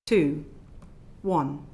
2, 1.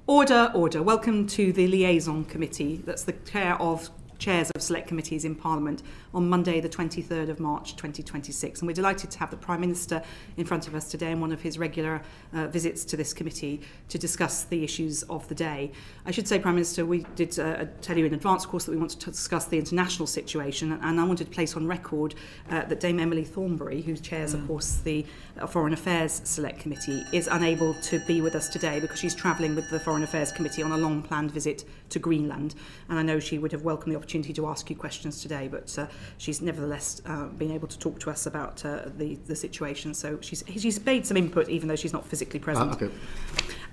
Order, order. Welcome to the Liaison Committee. That's the chairs of select committees in Parliament on Monday the 23rd of March 2026, and we're delighted to have the Prime Minister in front of us today in one of his regular visits to this committee to discuss the issues of the day. I should say, Prime Minister, we did tell you in advance, of course, that we wanted to discuss the international situation, and I wanted to place on record that Dame Emily Thornberry, who chairs, of course, the Foreign Affairs Select Committee, is unable to be with us today because she's travelling with the Foreign Affairs Committee on a long-planned visit to Greenland, and I know she would have welcomed the opportunity to ask you questions today, but she's nevertheless been able to talk to us about the situation. So she's made some input, even though she's not physically present. Okay.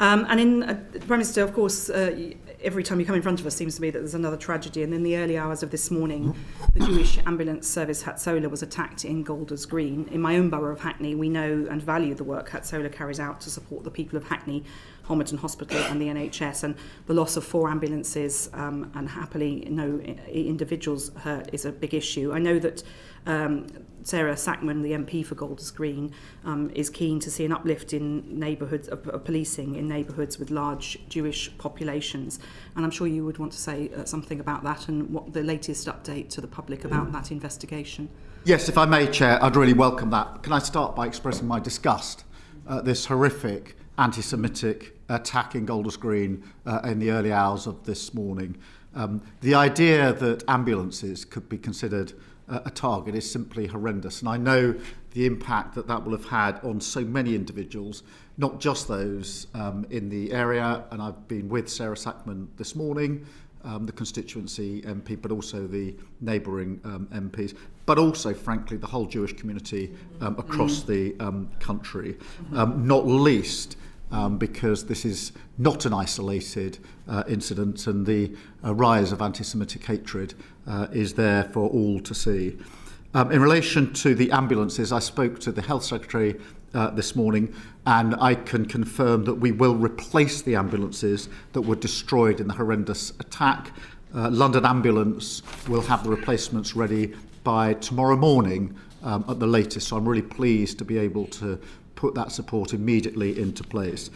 And in Prime Minister, of course, every time you come in front of us seems to be that there's another tragedy. And in the early hours of this morning, the Jewish ambulance service Hatzola was attacked in Golders Green. In my own borough of Hackney, we know and value the work Hatzola carries out to support the people of Hackney, Homerton Hospital and the NHS, and the loss of 4 ambulances and happily no individuals hurt is a big issue. I know that Sarah Sackman, the MP for Golders Green, is keen to see an uplift in neighbourhoods of policing in neighbourhoods with large Jewish populations, and I'm sure you would want to say something about that and what the latest update to the public about that investigation. Yes, if I may, Chair, I'd really welcome that. Can I start by expressing my disgust at this horrific anti-Semitic attack in Golders Green in the early hours of this morning. The idea that ambulances could be considered a target is simply horrendous, and I know the impact that that will have had on so many individuals, not just those in the area, and I've been with Sarah Sackman this morning, the constituency MP, but also the neighbouring MPs, but also, frankly, the whole Jewish community across the country, not least because this is not an isolated incident, and the rise of anti-Semitic hatred is there for all to see. In relation to the ambulances, I spoke to the Health Secretary this morning, and I can confirm that we will replace the ambulances that were destroyed in the horrendous attack. London Ambulance will have the replacements ready by tomorrow morning at the latest, so I'm really pleased to be able to put that support immediately into place.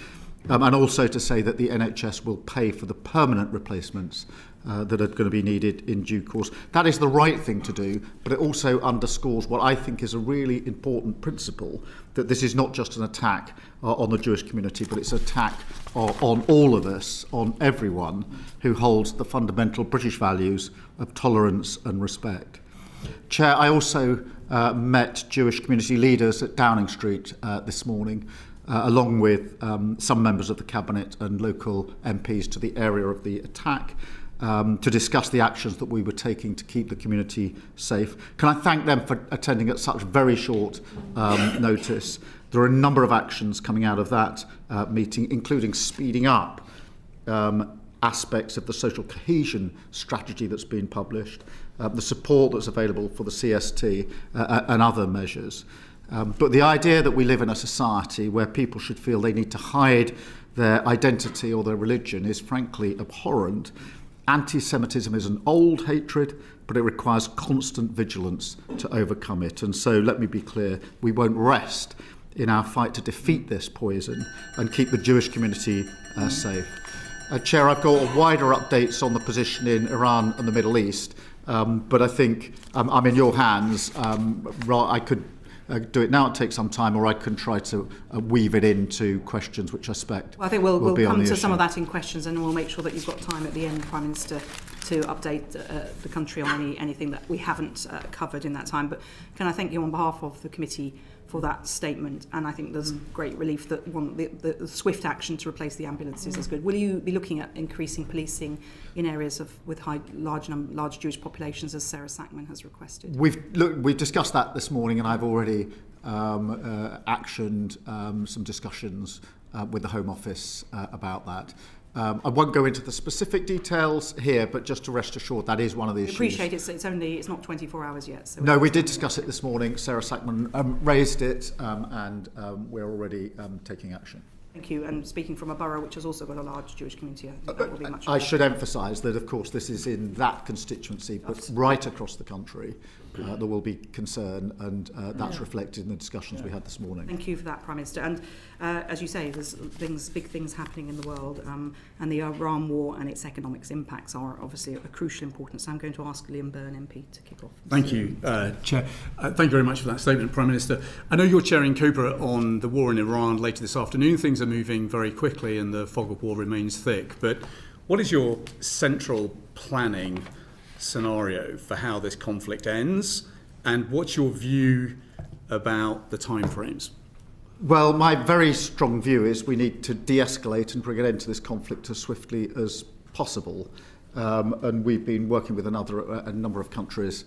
And also to say that the NHS will pay for the permanent replacements that are going to be needed in due course. That is the right thing to do, but it also underscores what I think is a really important principle, that this is not just an attack on the Jewish community, but it's an attack on all of us, on everyone who holds the fundamental British values of tolerance and respect. Chair, I also met Jewish community leaders at Downing Street this morning, along with some members of the Cabinet and local MPs to the area of the attack, to discuss the actions that we were taking to keep the community safe. Can I thank them for attending at such very short notice? There are a number of actions coming out of that meeting, including speeding up aspects of the social cohesion strategy that's been published, the support that's available for the CST and other measures. But the idea that we live in a society where people should feel they need to hide their identity or their religion is frankly abhorrent. Anti-Semitism is an old hatred, but it requires constant vigilance to overcome it. And so let me be clear, we won't rest in our fight to defeat this poison and keep the Jewish community safe. Chair, I've got wider updates on the position in Iran and the Middle East, but I think I'm in your hands. I could do it now, it takes some time, or I can try to weave it into questions which I expect. Well, I think we'll come to some of that in questions, and we'll make sure that you've got time at the end, Prime Minister, to update the country on anything that we haven't covered in that time. But can I thank you on behalf of the committee for that statement, and I think there's great relief that the swift action to replace the ambulances is good. Will you be looking at increasing policing in areas with large Jewish populations, as Sarah Sackman has requested? We've discussed that this morning, and I've already actioned some discussions with the Home Office about that. I won't go into the specific details here, but just to rest assured, that is one of the issues. I appreciate it's not 24 hours yet. So no, we did discuss it this morning. Sarah Sackman raised it, and we're already taking action. Thank you. And speaking from a borough which has also got a large Jewish community, I think that will be much. I should emphasise that, of course, this is in that constituency, but right across the country. there will be concern, and that's reflected in the discussions we had this morning. Thank you for that, Prime Minister. And as you say, there's big things happening in the world, and the Iran war and its economic impacts are obviously of crucial importance. So I'm going to ask Liam Byrne MP to kick off. Thank you, Chair. Thank you very much for that statement, Prime Minister. I know you're chairing COBRA on the war in Iran later this afternoon. Things are moving very quickly and the fog of war remains thick. But what is your central planning scenario for how this conflict ends, and what's your view about the timeframes? Well, my very strong view is we need to de-escalate and bring an end to this conflict as swiftly as possible. And we've been working with a number of countries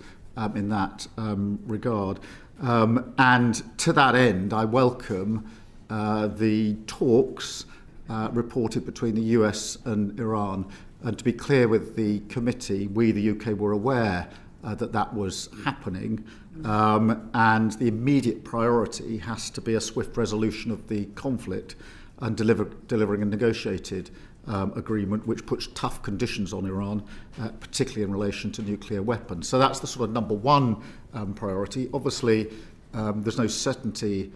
in that regard. And to that end, I welcome the talks reported between the US and Iran. And to be clear with the committee, we, the UK, were aware that was happening. And the immediate priority has to be a swift resolution of the conflict and delivering a negotiated agreement which puts tough conditions on Iran, particularly in relation to nuclear weapons. So that's the sort of number one priority. Obviously, there's no certainty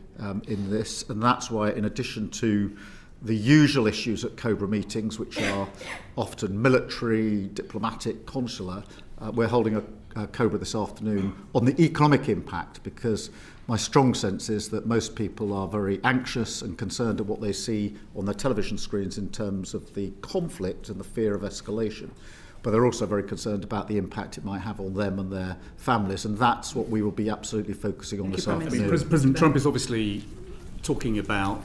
in this, and that's why, in addition to the usual issues at COBRA meetings, which are often military, diplomatic, consular, we're holding a COBRA this afternoon on the economic impact, because my strong sense is that most people are very anxious and concerned at what they see on their television screens in terms of the conflict and the fear of escalation. But they're also very concerned about the impact it might have on them and their families, and that's what we will be absolutely focusing on this afternoon. President Trump is obviously talking about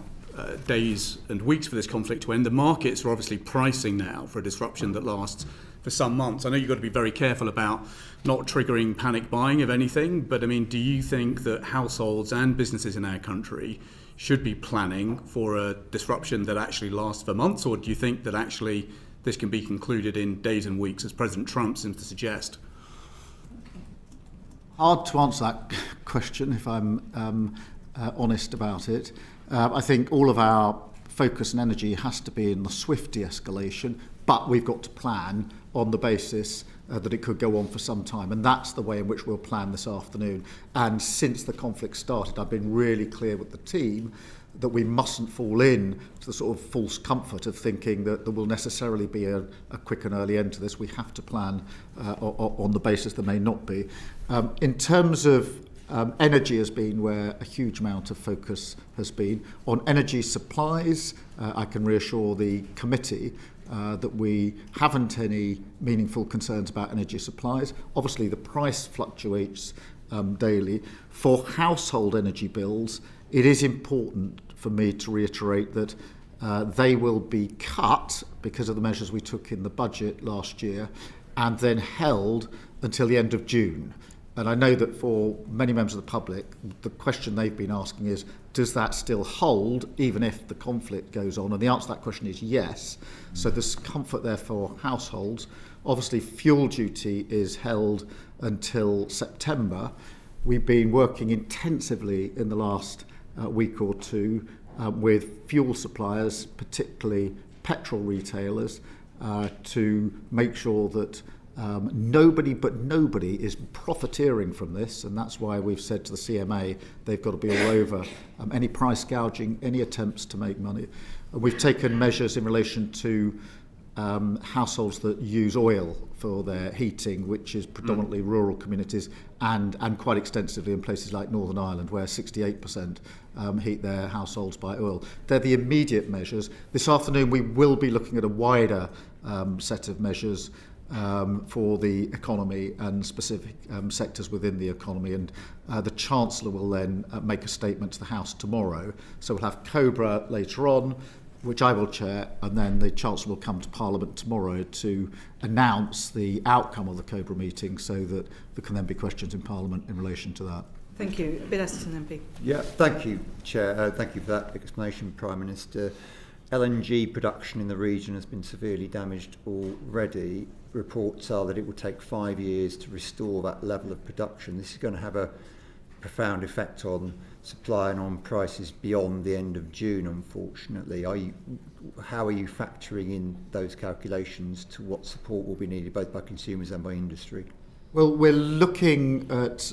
days and weeks for this conflict to end. The markets are obviously pricing now for a disruption that lasts for some months. I know you've got to be very careful about not triggering panic buying of anything, but I mean, do you think that households and businesses in our country should be planning for a disruption that actually lasts for months, or do you think that actually this can be concluded in days and weeks, as President Trump seems to suggest? Hard to answer that question, if I'm honest about it. I think all of our focus and energy has to be in the swift de-escalation, but we've got to plan on the basis that it could go on for some time, and that's the way in which we'll plan this afternoon. And since the conflict started, I've been really clear with the team that we mustn't fall in to the sort of false comfort of thinking that there will necessarily be a quick and early end to this. We have to plan on the basis there may not be. In terms of energy has been where a huge amount of focus has been. On energy supplies, I can reassure the committee that we haven't any meaningful concerns about energy supplies. Obviously, the price fluctuates daily. For household energy bills, it is important for me to reiterate that they will be cut because of the measures we took in the budget last year and then held until the end of June. And I know that for many members of the public, the question they've been asking is, does that still hold even if the conflict goes on? And the answer to that question is yes. So there's comfort there for households. Obviously, fuel duty is held until September. We've been working intensively in the last week or two with fuel suppliers, particularly petrol retailers, to make sure that nobody is profiteering from this, and that's why we've said to the CMA they've got to be all over any price gouging, any attempts to make money. And we've taken measures in relation to households that use oil for their heating, which is predominantly rural communities and quite extensively in places like Northern Ireland, where 68% heat their households by oil. They're the immediate measures. This afternoon we will be looking at a wider set of measures for the economy and specific sectors within the economy, and the Chancellor will then make a statement to the House tomorrow. So we'll have COBRA later on, which I will chair, and then the Chancellor will come to Parliament tomorrow to announce the outcome of the COBRA meeting so that there can then be questions in Parliament in relation to that. Thank you. Bill Esserton MP. Yeah, thank you, Chair. Thank you for that explanation, Prime Minister. LNG production in the region has been severely damaged already. Reports are that it will take 5 years to restore that level of production. This is going to have a profound effect on supply and on prices beyond the end of June, unfortunately. How are you factoring in those calculations to what support will be needed both by consumers and by industry? Well, we're looking at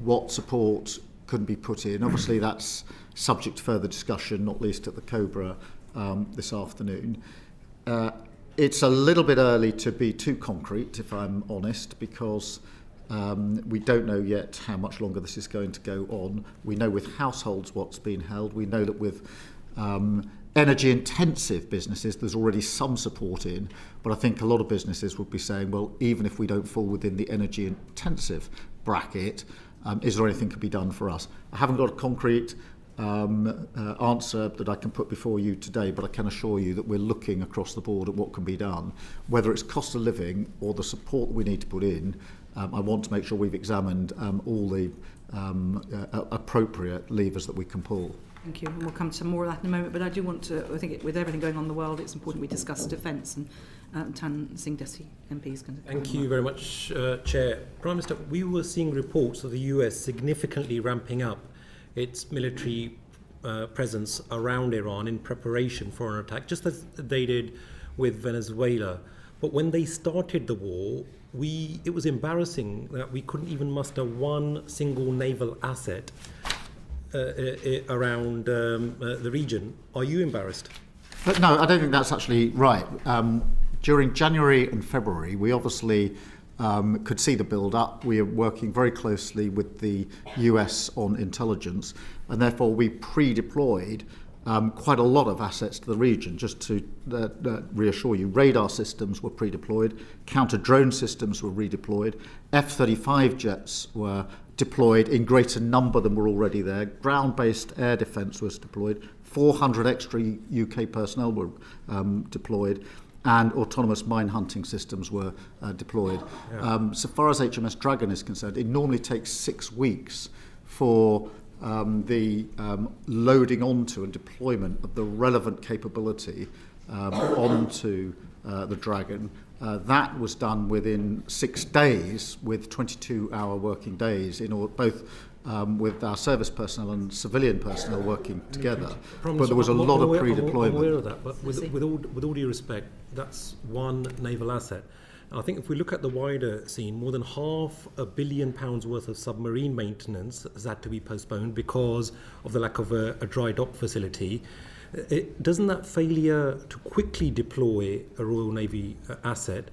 what support could be put in. Obviously, that's subject to further discussion, not least at the Cobra this afternoon. It's a little bit early to be too concrete, if I'm honest, because we don't know yet how much longer this is going to go on. We know with households what's been held. We know that with energy-intensive businesses, there's already some support in, but I think a lot of businesses would be saying, well, even if we don't fall within the energy-intensive bracket, is there anything that can be done for us? I haven't got a concrete answer that I can put before you today, but I can assure you that we're looking across the board at what can be done, whether it's cost of living or the support we need to put in. I want to make sure we've examined all the appropriate levers that we can pull. Thank you. And we'll come to more of that in a moment. But I do want to, I think with everything going on in the world, it's important we discuss defence. And Tan Singh Desi, MP, is going to... Thank you very much, Chair. Prime Minister, we were seeing reports of the US significantly ramping up its military presence around Iran in preparation for an attack, just as they did with Venezuela. But when they started the war, it was embarrassing that we couldn't even muster one single naval asset around the region. Are you embarrassed? But no, I don't think that's actually right. During January and February, we obviously could see the build-up. We are working very closely with the US on intelligence, and therefore we pre-deployed quite a lot of assets to the region. Just to reassure you, radar systems were pre-deployed, counter-drone systems were redeployed, F-35 jets were deployed in greater number than were already there, ground-based air defence was deployed, 400 extra UK personnel were deployed, and autonomous mine hunting systems were deployed. Yeah. So far as HMS Dragon is concerned, it normally takes 6 weeks for the loading onto and deployment of the relevant capability onto the Dragon. That was done within 6 days with 22-hour working days, both with our service personnel and civilian personnel working together. But there was a lot of pre-deployment. I'm aware of that, but with all due respect, that's one naval asset. And I think if we look at the wider scene, more than £500 million worth of submarine maintenance has had to be postponed because of the lack of a dry dock facility. Doesn't that failure to quickly deploy a Royal Navy asset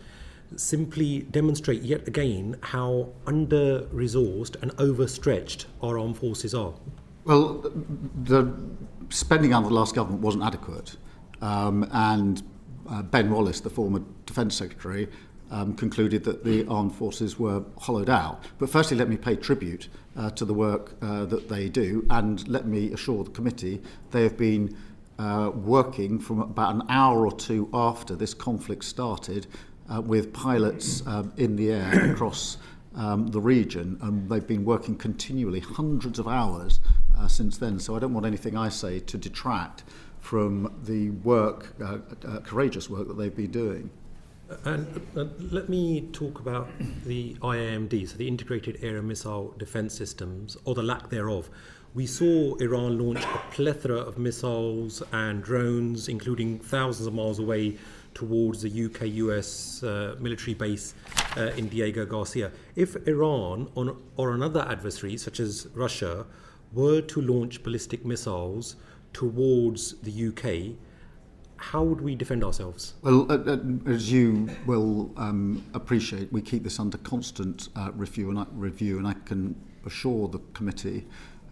simply demonstrate yet again how under-resourced and overstretched our armed forces are? Well, the spending under the last government wasn't adequate, and Ben Wallace, the former Defence Secretary, concluded that the armed forces were hollowed out. But firstly, let me pay tribute to the work that they do, and let me assure the committee they have been working from about an hour or two after this conflict started with pilots in the air across the region, and they've been working continually, hundreds of hours since then. So I don't want anything I say to detract from the work, courageous work that they've been doing. And let me talk about the IAMD, so the Integrated Air and Missile Defence Systems, or the lack thereof. We saw Iran launch a plethora of missiles and drones, including thousands of miles away towards the UK-US military base in Diego Garcia. If Iran or another adversary, such as Russia, were to launch ballistic missiles towards the UK, how would we defend ourselves? Well, as you will appreciate, we keep this under constant review, and I can assure the committee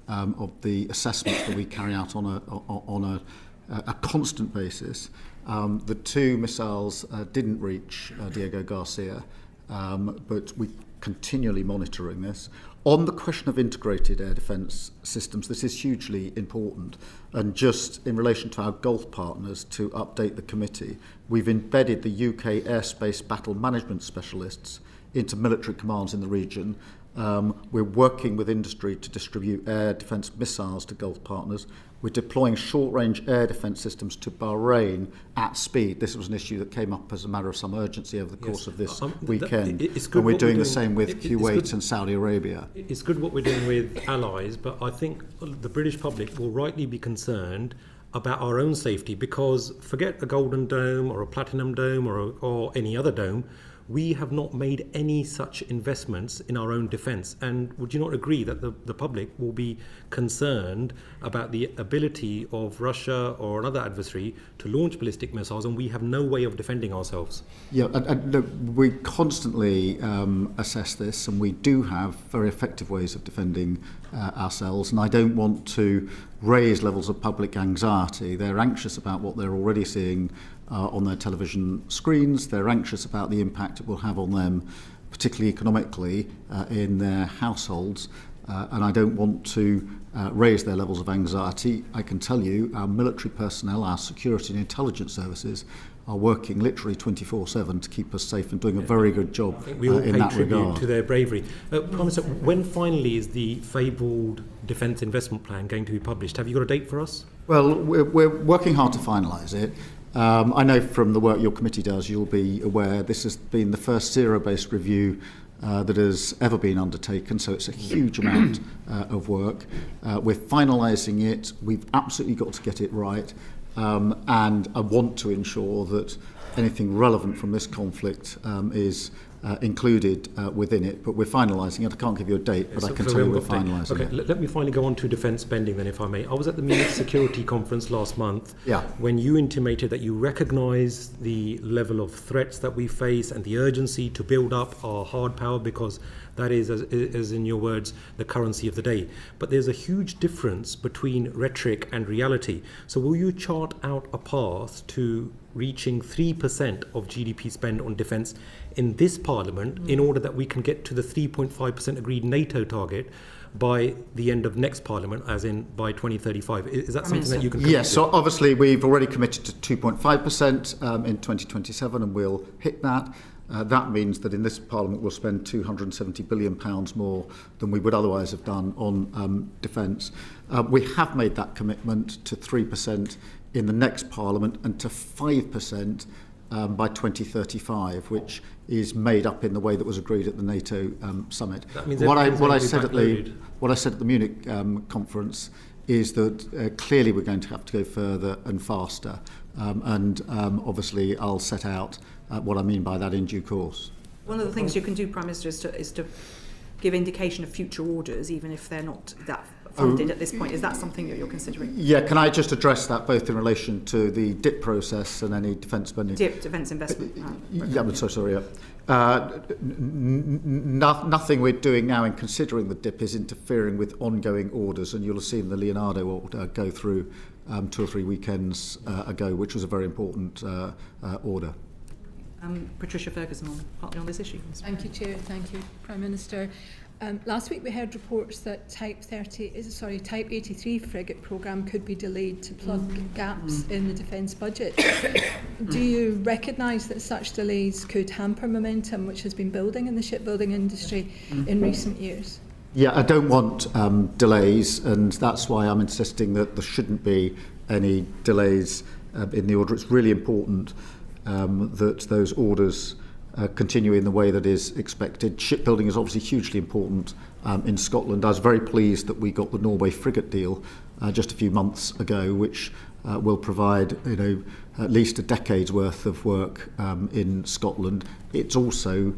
of the assessments that we carry out on a constant basis. The 2 missiles didn't reach Diego Garcia, but we're continually monitoring this. On the question of integrated air defence systems, this is hugely important. And just in relation to our Gulf partners, to update the committee, we've embedded the UK airspace battle management specialists into military commands in the region. We're working with industry to distribute air defence missiles to Gulf partners. We're deploying short-range air defence systems to Bahrain at speed. This was an issue that came up as a matter of some urgency over the course of this weekend. And we're doing the same with Kuwait and Saudi Arabia. It's good what we're doing with allies, but I think the British public will rightly be concerned about our own safety, because forget a Golden Dome or a Platinum Dome or any other dome, we have not made any such investments in our own defence. And would you not agree that the public will be concerned about the ability of Russia or another adversary to launch ballistic missiles, and we have no way of defending ourselves? Yeah, and look, we constantly assess this, and we do have very effective ways of defending ourselves, and I don't want to raise levels of public anxiety. They're anxious about what they're already seeing on their television screens. They're anxious about the impact it will have on them, particularly economically, in their households. And I don't want to raise their levels of anxiety. I can tell you our military personnel, our security and intelligence services are working literally 24/7 to keep us safe and doing a very good job We all in pay that tribute regard. to their bravery. Prime Minister, when finally is the fabled defence investment plan going to be published? Have you got a date for us? Well, we're working hard to finalise it. I know from the work your committee does, you'll be aware this has been the first zero-based review that has ever been undertaken, so it's a huge amount of work. We're finalising it. We've absolutely got to get it right, and I want to ensure that anything relevant from this conflict is included within it, but we're finalising it. I can't give you a date, but I can tell you we're finalising it. it. Let me finally go on to defence spending then, if I may. I was at the Munich Security Conference last month when you intimated that you recognise the level of threats that we face and the urgency to build up our hard power, because that is, as in your words, the currency of the day. But there's a huge difference between rhetoric and reality. So will you chart out a path to reaching 3% of GDP spend on defence in this Parliament in order that we can get to the 3.5% agreed NATO target by the end of next Parliament, as in by 2035? Is that something that you can commit Yes, to? so obviously we've already committed to 2.5% in 2027, and we'll hit that. That means that in this Parliament we'll spend £270 billion more than we would otherwise have done on defence. We have made that commitment to 3% in the next Parliament and to 5% by 2035, which is made up in the way that was agreed at the NATO summit. That means what I said at the Munich conference is that clearly we're going to have to go further and faster, and obviously I'll set out what I mean by that in due course. One of the things you can do, Prime Minister, is to give indication of future orders, even if they're not that funded at this point. Is that something that you're considering? Yeah, can I just address that both in relation to the DIP process and any defence spending? DIP, Defence Investment Plan. Yeah, I'm so sorry. Nothing we're doing now in considering the DIP is interfering with ongoing orders, and you'll have seen the Leonardo order go through 2 or 3 weekends ago, which was a very important order. Patricia Ferguson, partly on this issue. Thank you, Chair. Thank you, Prime Minister. Last week we heard reports that Type 83 frigate programme could be delayed to plug gaps in the defence budget. Do you recognise that such delays could hamper momentum which has been building in the shipbuilding industry in recent years? Yeah, I don't want delays, and that's why I'm insisting that there shouldn't be any delays in the order. It's really important that those orders continue in the way that is expected. Shipbuilding is obviously hugely important in Scotland. I was very pleased that we got the Norway frigate deal just a few months ago, which will provide at least a decade's worth of work in Scotland. It also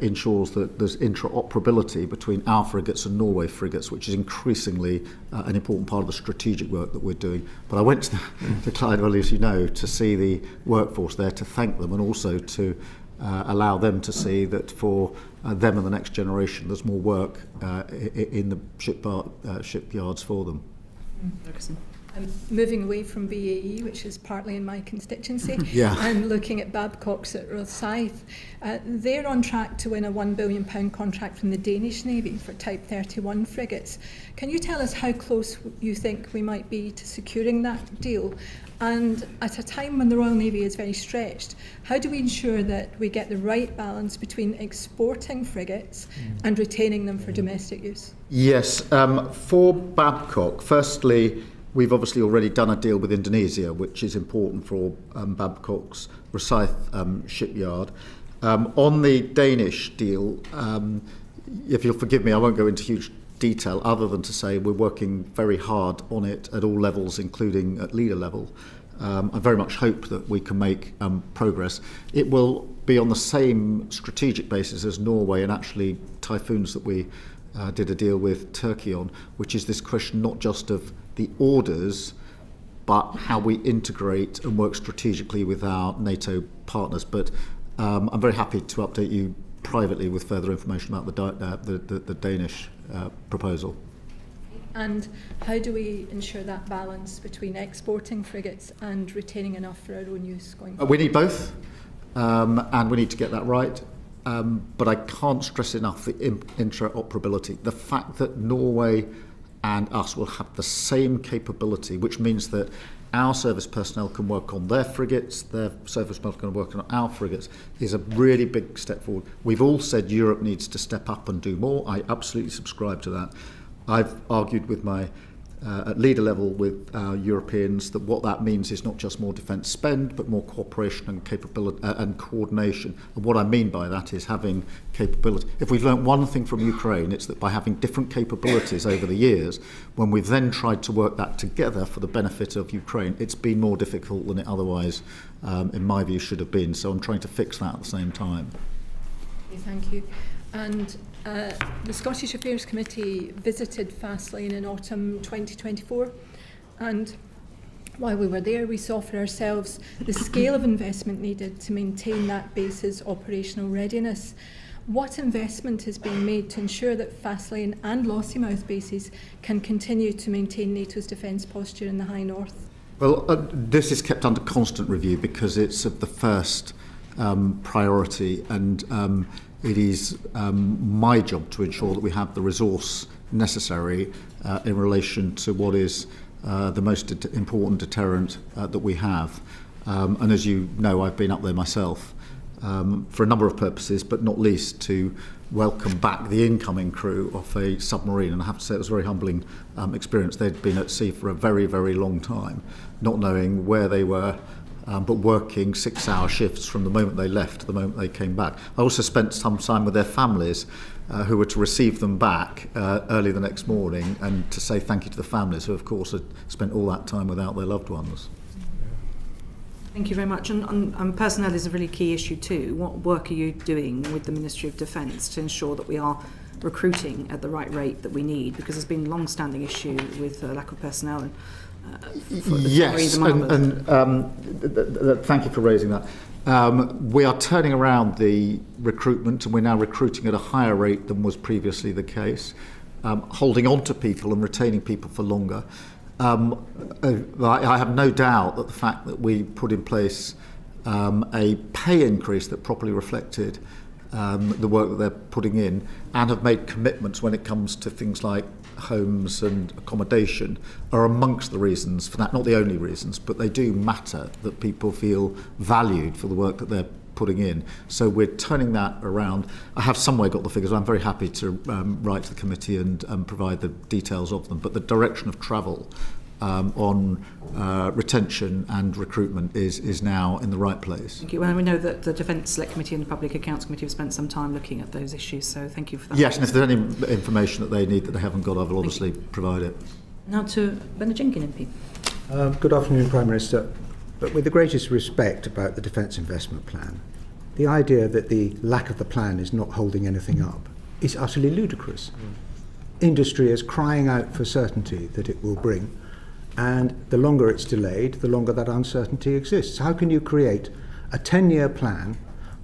ensures that there's interoperability between our frigates and Norway frigates, which is increasingly an important part of the strategic work that we're doing. But I went to Clydeville, as you know, to see the workforce there, to thank them, and also to allow them to see that for them and the next generation there's more work in the shipyards for them. Moving away from BAE, which is partly in my constituency, and looking at Babcock's at Rosyth, they're on track to win a £1 billion contract from the Danish Navy for Type 31 frigates. Can you tell us how close you think we might be to securing that deal? And at a time when the Royal Navy is very stretched, how do we ensure that we get the right balance between exporting frigates and retaining them for domestic use? Yes, for Babcock, firstly, we've obviously already done a deal with Indonesia, which is important for Babcock's Rosyth shipyard. On the Danish deal, if you'll forgive me, I won't go into huge detail other than to say we're working very hard on it at all levels, including at leader level. I very much hope that we can make progress. It will be on the same strategic basis as Norway and actually Typhoons that we did a deal with Turkey on, which is this question not just of the orders, but how we integrate and work strategically with our NATO partners. But I'm very happy to update you privately with further information about the Danish proposal. And how do we ensure that balance between exporting frigates and retaining enough for our own use going forward? We need both, and we need to get that right. But I can't stress enough the interoperability. The fact that Norway and us will have the same capability, which means that our service personnel can work on their frigates, their service personnel can work on our frigates, is a really big step forward. We've all said Europe needs to step up and do more. I absolutely subscribe to that. I've argued with my at leader level with Europeans that what that means is not just more defence spend, but more cooperation and capability and coordination. And what I mean by that is having capability. If we've learnt one thing from Ukraine, it's that by having different capabilities over the years, when we've then tried to work that together for the benefit of Ukraine, it's been more difficult than it otherwise, in my view, should have been. So I'm trying to fix that at the same time. Okay, thank you. And the Scottish Affairs Committee visited Fastlane in autumn 2024, and while we were there we saw for ourselves the scale of investment needed to maintain that base's operational readiness. What investment is being made to ensure that Fastlane and Lossiemouth bases can continue to maintain NATO's defence posture in the High North? Well, this is kept under constant review because it's of the first priority, and it is my job to ensure that we have the resource necessary in relation to what is the most important deterrent that we have. And as you know, I've been up there myself for a number of purposes, but not least to welcome back the incoming crew of a submarine. And I have to say it was a very humbling experience. They'd been at sea for a very, very long time, not knowing where they were, but working 6-hour shifts from the moment they left to the moment they came back. I also spent some time with their families who were to receive them back early the next morning and to say thank you to the families who, of course, had spent all that time without their loved ones. Thank you very much. And personnel is a really key issue too. What work are you doing with the Ministry of Defence to ensure that we are recruiting at the right rate that we need? Because there's been a long-standing issue with lack of personnel. And, yes, and thank you for raising that. We are turning around the recruitment, and we're now recruiting at a higher rate than was previously the case, holding on to people and retaining people for longer. I have no doubt that the fact that we put in place a pay increase that properly reflected the work that they're putting in, and have made commitments when it comes to things like homes and accommodation, are amongst the reasons for that. Not the only reasons, but they do matter, that people feel valued for the work that they're putting in. So we're turning that around. I have somewhere got the figures. I'm very happy to write to the committee and provide the details of them. But the direction of travel on retention and recruitment is now in the right place. Thank you. Well, we know that the Defence Select Committee and the Public Accounts Committee have spent some time looking at those issues, so thank you for that. Yes, and if there's any information that they need that they haven't got, I will obviously provide it. Now to Bernard Jenkins MP. Good afternoon, Prime Minister. But with the greatest respect about the Defence Investment Plan, the idea that the lack of the plan is not holding anything up is utterly ludicrous. Industry is crying out for certainty that it will bring, and the longer it's delayed, the longer that uncertainty exists. How can you create a 10-year plan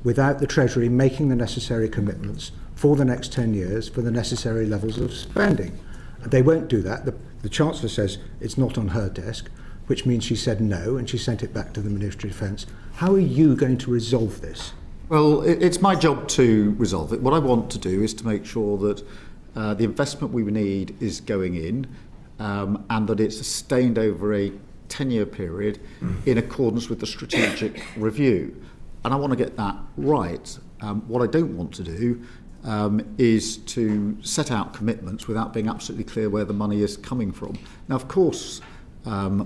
without the Treasury making the necessary commitments for the next 10 years for the necessary levels of spending? They won't do that. The Chancellor says it's not on her desk, which means she said no, and she sent it back to the Ministry of Defence. How are you going to resolve this? Well, it's my job to resolve it. What I want to do is to make sure that the investment we need is going in, and that it's sustained over a 10-year period in accordance with the strategic review. And I want to get that right. What I don't want to do is to set out commitments without being absolutely clear where the money is coming from. Now, of course,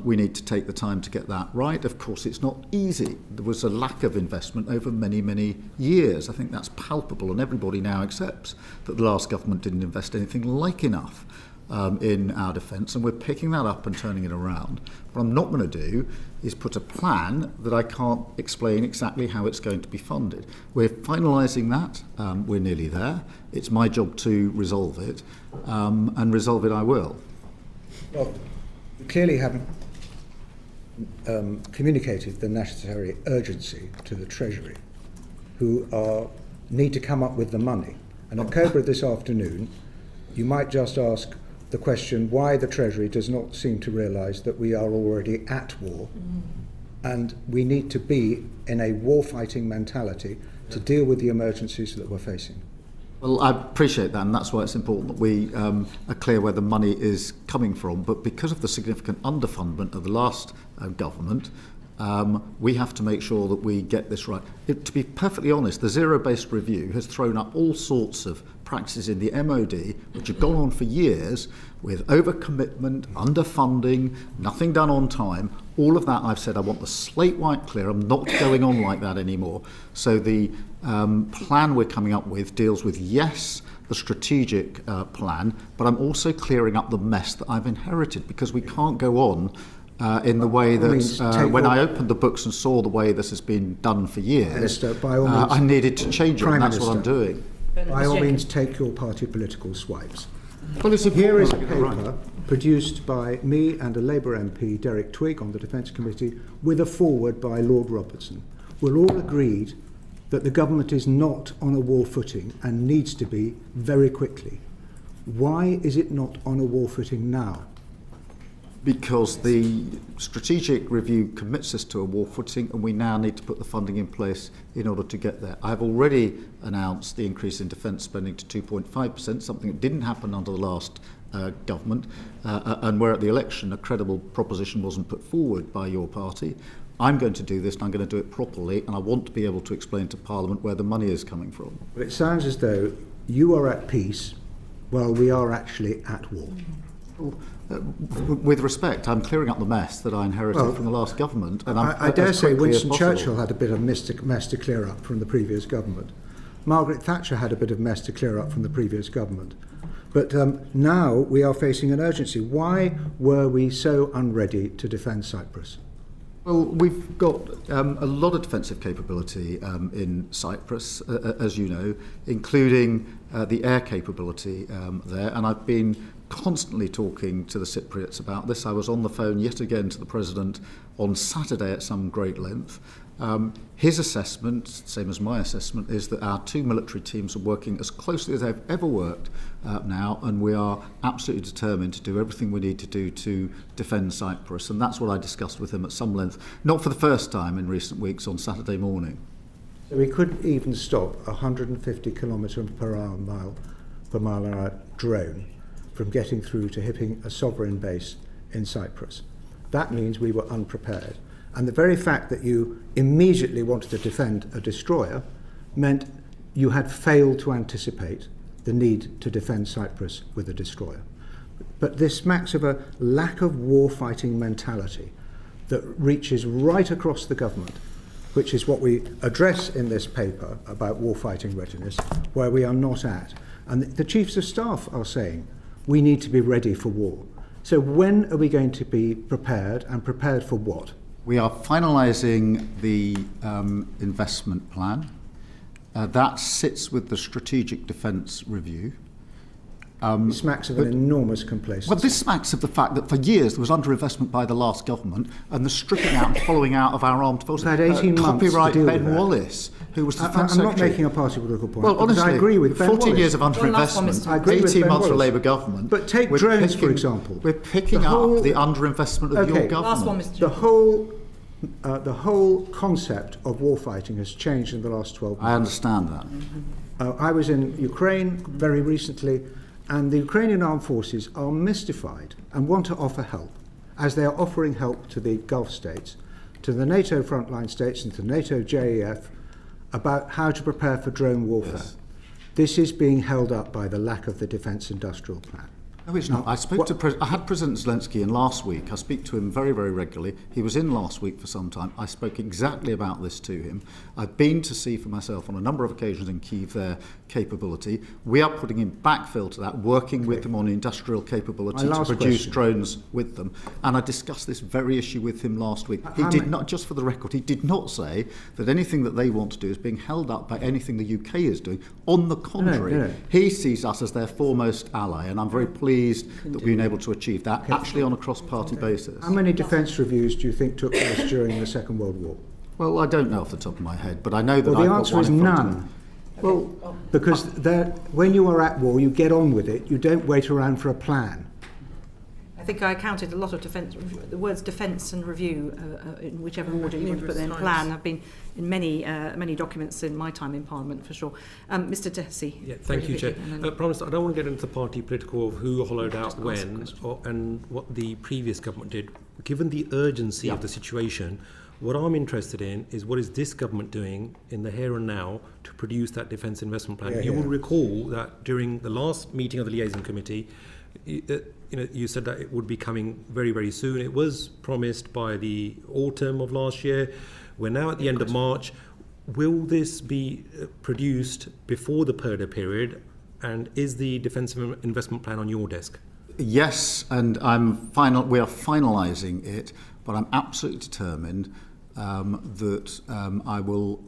we need to take the time to get that right. Of course, it's not easy. There was a lack of investment over many, many years. I think that's palpable, and everybody now accepts that the last government didn't invest anything like enough. in our defence, and we're picking that up and turning it around. What I'm not going to do is put a plan that I can't explain exactly how it's going to be funded. We're finalising that. We're nearly there. It's my job to resolve it, and resolve it I will. Well, you clearly haven't communicated the necessary urgency to the Treasury, who need to come up with the money. And at Cobra this afternoon, you might just ask the question why the Treasury does not seem to realise that we are already at war, and we need to be in a war-fighting mentality to deal with the emergencies that we're facing. Well, I appreciate that, and that's why it's important that we are clear where the money is coming from. But because of the significant underfundment of the last government, we have to make sure that we get this right. To be perfectly honest, the zero-based review has thrown up all sorts of practices in the MOD, which have gone on for years, with overcommitment, underfunding, nothing done on time. All of that, I've said, I want the slate white clear. I'm not going on like that anymore. So the plan we're coming up with deals with, yes, the strategic plan, but I'm also clearing up the mess that I've inherited, because we can't go on in the way that when I opened the books and saw the way this has been done for years, Minister, by all means, I needed to change it, and that's what I'm doing. By all means, take your party political swipes. Well, Here is a paper produced by me and a Labour MP, Derek Twigg, on the Defence Committee, with a foreword by Lord Robertson. We're all agreed that the government is not on a war footing and needs to be very quickly. Why is it not on a war footing now? Because the strategic review commits us to a war footing, and we now need to put the funding in place in order to get there. I've already announced the increase in defence spending to 2.5%, something that didn't happen under the last government, and where at the election a credible proposition wasn't put forward by your party. I'm going to do this, and I'm going to do it properly, and I want to be able to explain to Parliament where the money is coming from. But it sounds as though you are at peace while we are actually at war. With respect, I'm clearing up the mess that I inherited from the last government. And I dare say Winston Churchill had a bit of mess to clear up from the previous government. Margaret Thatcher had a bit of mess to clear up from the previous government. But now we are facing an urgency. Why were we so unready to defend Cyprus? Well, we've got a lot of defensive capability in Cyprus, as you know, including the air capability there. And I've been constantly talking to the Cypriots about this. I was on the phone yet again to the President on Saturday at some great length. His assessment, same as my assessment, is that our two military teams are working as closely as they've ever worked now, and we are absolutely determined to do everything we need to do to defend Cyprus. And that's what I discussed with him at some length, not for the first time in recent weeks, on Saturday morning. So we could even stop a 150 kilometre per mile an hour drone from getting through to hitting a sovereign base in Cyprus. That means we were unprepared. And the very fact that you immediately wanted to defend a destroyer meant you had failed to anticipate the need to defend Cyprus with a destroyer. But this smacks of a lack of war-fighting mentality that reaches right across the government, which is what we address in this paper about war-fighting readiness, where we are not at. And the Chiefs of Staff are saying, we need to be ready for war. So when are we going to be prepared, and prepared for what? We are finalising the investment plan. That sits with the Strategic Defence Review. It smacks of an enormous complacency. Well, this smacks of the fact that for years there was underinvestment by the last government, and the stripping out and following out of our armed forces. We've had 18 months Copyright to deal Ben with that. Wallace, who was the Defence I'm not Secretary. making a party political point. Well, honestly, I agree with Ben 14 Wallace. years of underinvestment, I agree with 18 Ben months for Wallace. Labour government. But take drones, for example. We're picking up the underinvestment of your government. Last one, Mr. Chairman. The whole concept of warfighting has changed in the last 12 months. I understand that. I was in Ukraine very recently, and the Ukrainian armed forces are mystified and want to offer help, as they are offering help to the Gulf states, to the NATO frontline states and to NATO JEF about how to prepare for drone warfare. Yes. This is being held up by the lack of the defence industrial plan. No, it's not. I had President Zelensky in last week. I speak to him very, very regularly. He was in last week for some time. I spoke exactly about this to him. I've been to see for myself on a number of occasions in Kyiv their capability. We are putting in backfill to that, working with them on industrial capability to produce drones with them. And I discussed this very issue with him last week. He did not, just for the record, he did not say that anything that they want to do is being held up by anything the UK is doing. On the contrary, he sees us as their foremost ally, and I'm very pleased that we've been able to achieve that, actually on a cross-party basis. How many defence reviews do you think took place during the Second World War? Well, I don't know off the top of my head, but I know that the answer is none. Well, because when you are at war, you get on with it. You don't wait around for a plan. I think I counted a lot of the words defence and review, in whichever order you want to put them in plan, have been in many documents in my time in Parliament, for sure. Mr Dessy. Yeah, thank you, Chair. Prime Minister, I don't want to get into the party political of who hollowed out when and what the previous government did. Given the urgency of the situation, what I'm interested in is what is this government doing in the here and now to produce that defence investment plan. You will recall that during the last meeting of the Liaison Committee, you said that it would be coming very, very soon. It was promised by the autumn of last year. We're now at the end of March. Will this be produced before the PERDA period? And is the defence investment plan on your desk? Yes, and we are finalising it, but I'm absolutely determined that I will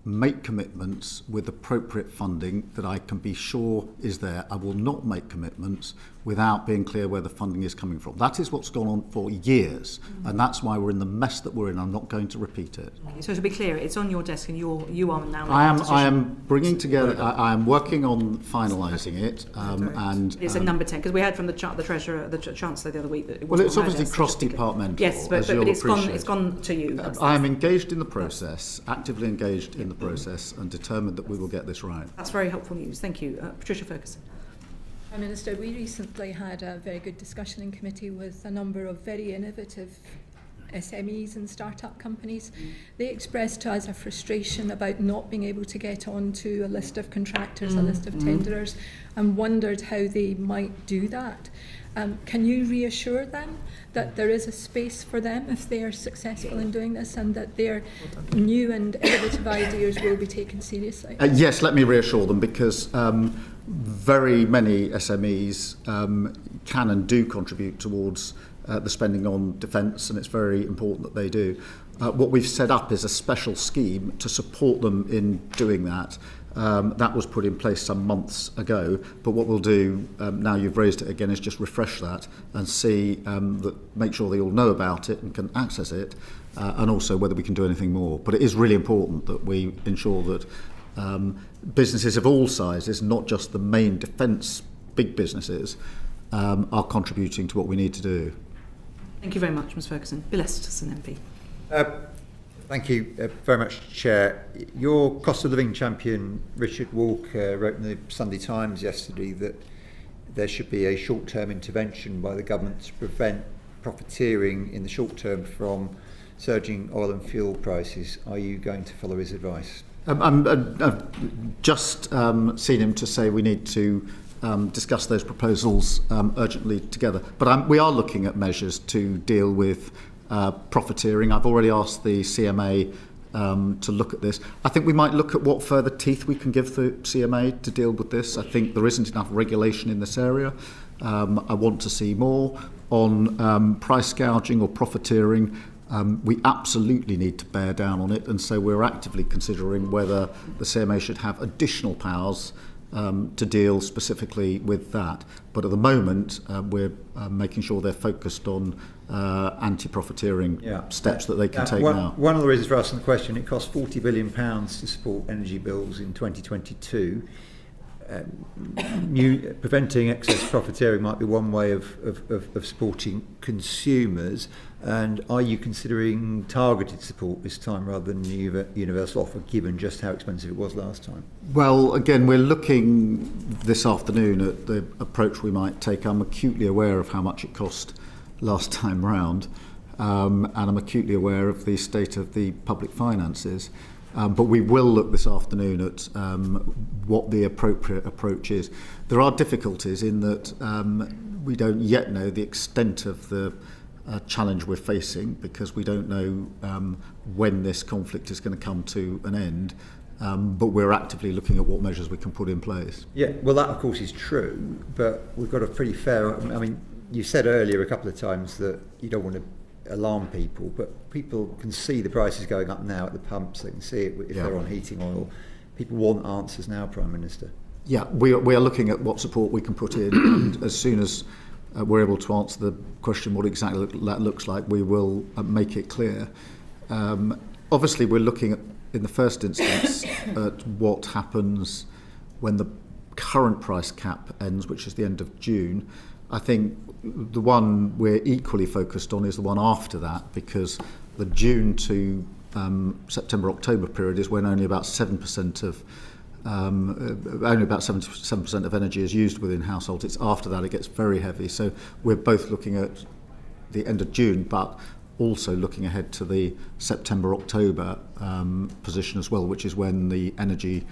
make commitments with appropriate funding that I can be sure is there. I will not make commitments without being clear where the funding is coming from. That is what's gone on for years, and that's why we're in the mess that we're in. I'm not going to repeat it. Okay, so to be clear, it's on your desk, and you are now. I am bringing together. I am working on finalising it, and it's a number 10 because we heard from the Treasurer, the Chancellor the other week that it well, it's obviously cross-departmental. Yes, but it's gone to you. I am engaged in the process, actively engaged in the process, and determined that we will get this right. That's very helpful news. Thank you, Patricia Ferguson. Prime Minister, we recently had a very good discussion in committee with a number of very innovative SMEs and start-up companies. They expressed to us a frustration about not being able to get onto a list of contractors, a list of tenderers, and wondered how they might do that. Can you reassure them that there is a space for them if they are successful in doing this, and that their new and innovative ideas will be taken seriously? Yes, let me reassure them, because very many SMEs can and do contribute towards the spending on defence, and it's very important that they do. What we've set up is a special scheme to support them in doing that. That was put in place some months ago, but what we'll do, now you've raised it again, is just refresh that and see make sure they all know about it and can access it, and also whether we can do anything more. But it is really important that we ensure that businesses of all sizes, not just the main defence big businesses, are contributing to what we need to do. Thank you very much, Ms Ferguson. Bill Estes, MP. Thank you very much, Chair. Your cost of living champion, Richard Walker, wrote in the Sunday Times yesterday that there should be a short-term intervention by the government to prevent profiteering in the short term from surging oil and fuel prices. Are you going to follow his advice? I've just seen him to say we need to discuss those proposals urgently together. But we are looking at measures to deal with profiteering. I've already asked the CMA to look at this. I think we might look at what further teeth we can give the CMA to deal with this. I think there isn't enough regulation in this area. I want to see more on price gouging or profiteering. We absolutely need to bear down on it, and so we're actively considering whether the CMA should have additional powers to deal specifically with that. But at the moment, we're making sure they're focused on anti-profiteering steps that they can take now. One of the reasons for asking the question, it cost £40 billion to support energy bills in 2022. Preventing excess profiteering might be one way of supporting consumers. And are you considering targeted support this time rather than universal offer, given just how expensive it was last time? Well, again, we're looking this afternoon at the approach we might take. I'm acutely aware of how much it cost last time round, and I'm acutely aware of the state of the public finances. But we will look this afternoon at what the appropriate approach is. There are difficulties in that we don't yet know the extent of the challenge we're facing, because we don't know when this conflict is going to come to an end. But we're actively looking at what measures we can put in place. Yeah, well, that of course is true, but we've got a pretty fair. I mean, you said earlier a couple of times that you don't want to alarm people, but people can see the prices going up now at the pumps. They can see it if they're on heating oil. People want answers now, Prime Minister. Yeah, we are looking at what support we can put in, and as soon as we're able to answer the question what exactly that looks like, we will make it clear. Obviously, we're looking at, in the first instance, at what happens when the current price cap ends, which is the end of June. I think the one we're equally focused on is the one after that, because the June to September-October period is when only about 7% of only about 77% of energy is used within households. It's after that it gets very heavy. So we're both looking at the end of June, but also looking ahead to the September-October position as well, which is when the energy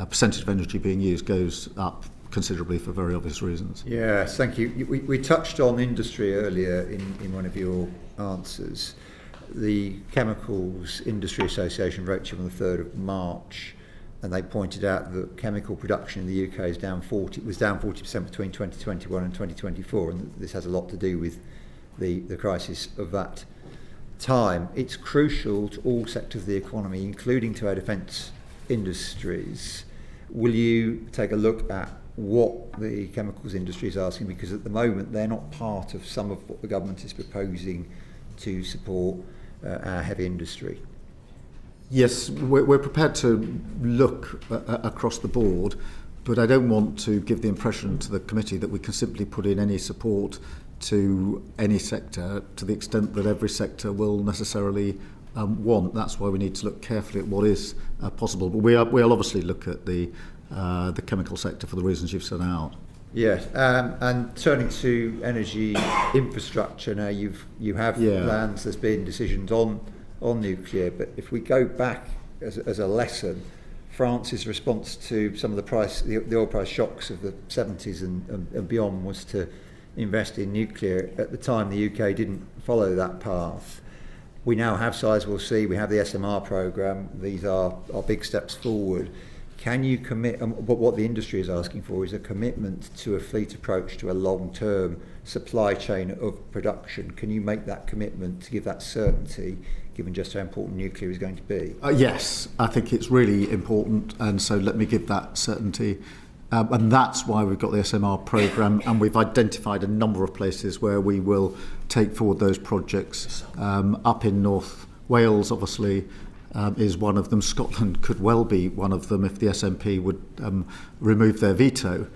percentage of energy being used goes up considerably for very obvious reasons. Yes, thank you. We touched on industry earlier in one of your answers. The Chemicals Industry Association wrote to you on the 3rd of March, and they pointed out that chemical production in the UK was down 40% between 2021 and 2024, and this has a lot to do with the crisis of that time. It's crucial to all sectors of the economy, including to our defence industries. Will you take a look at what the chemicals industry is asking, because at the moment they're not part of some of what the government is proposing to support our heavy industry? Yes, we're prepared to look across the board, but I don't want to give the impression to the committee that we can simply put in any support to any sector to the extent that every sector will necessarily want. That's why we need to look carefully at what is possible. But we'll obviously look at the chemical sector for the reasons you've set out. Yes, and turning to energy infrastructure now, you have plans. There's been decisions on nuclear, but if we go back as a lesson, France's response to some of the oil price shocks of the 70s and beyond was to invest in nuclear. At the time, the UK didn't follow that path. We now have Sizewell C, we have the SMR programme. These are big steps forward. Can you commit, but what the industry is asking for is a commitment to a fleet approach to a long-term supply chain of production. Can you make that commitment to give that certainty, given just how important nuclear is going to be? Yes, I think it's really important, and so let me give that certainty. And that's why we've got the SMR programme, and we've identified a number of places where we will take forward those projects. Up in North Wales, obviously, is one of them. Scotland could well be one of them if the SNP would remove their veto.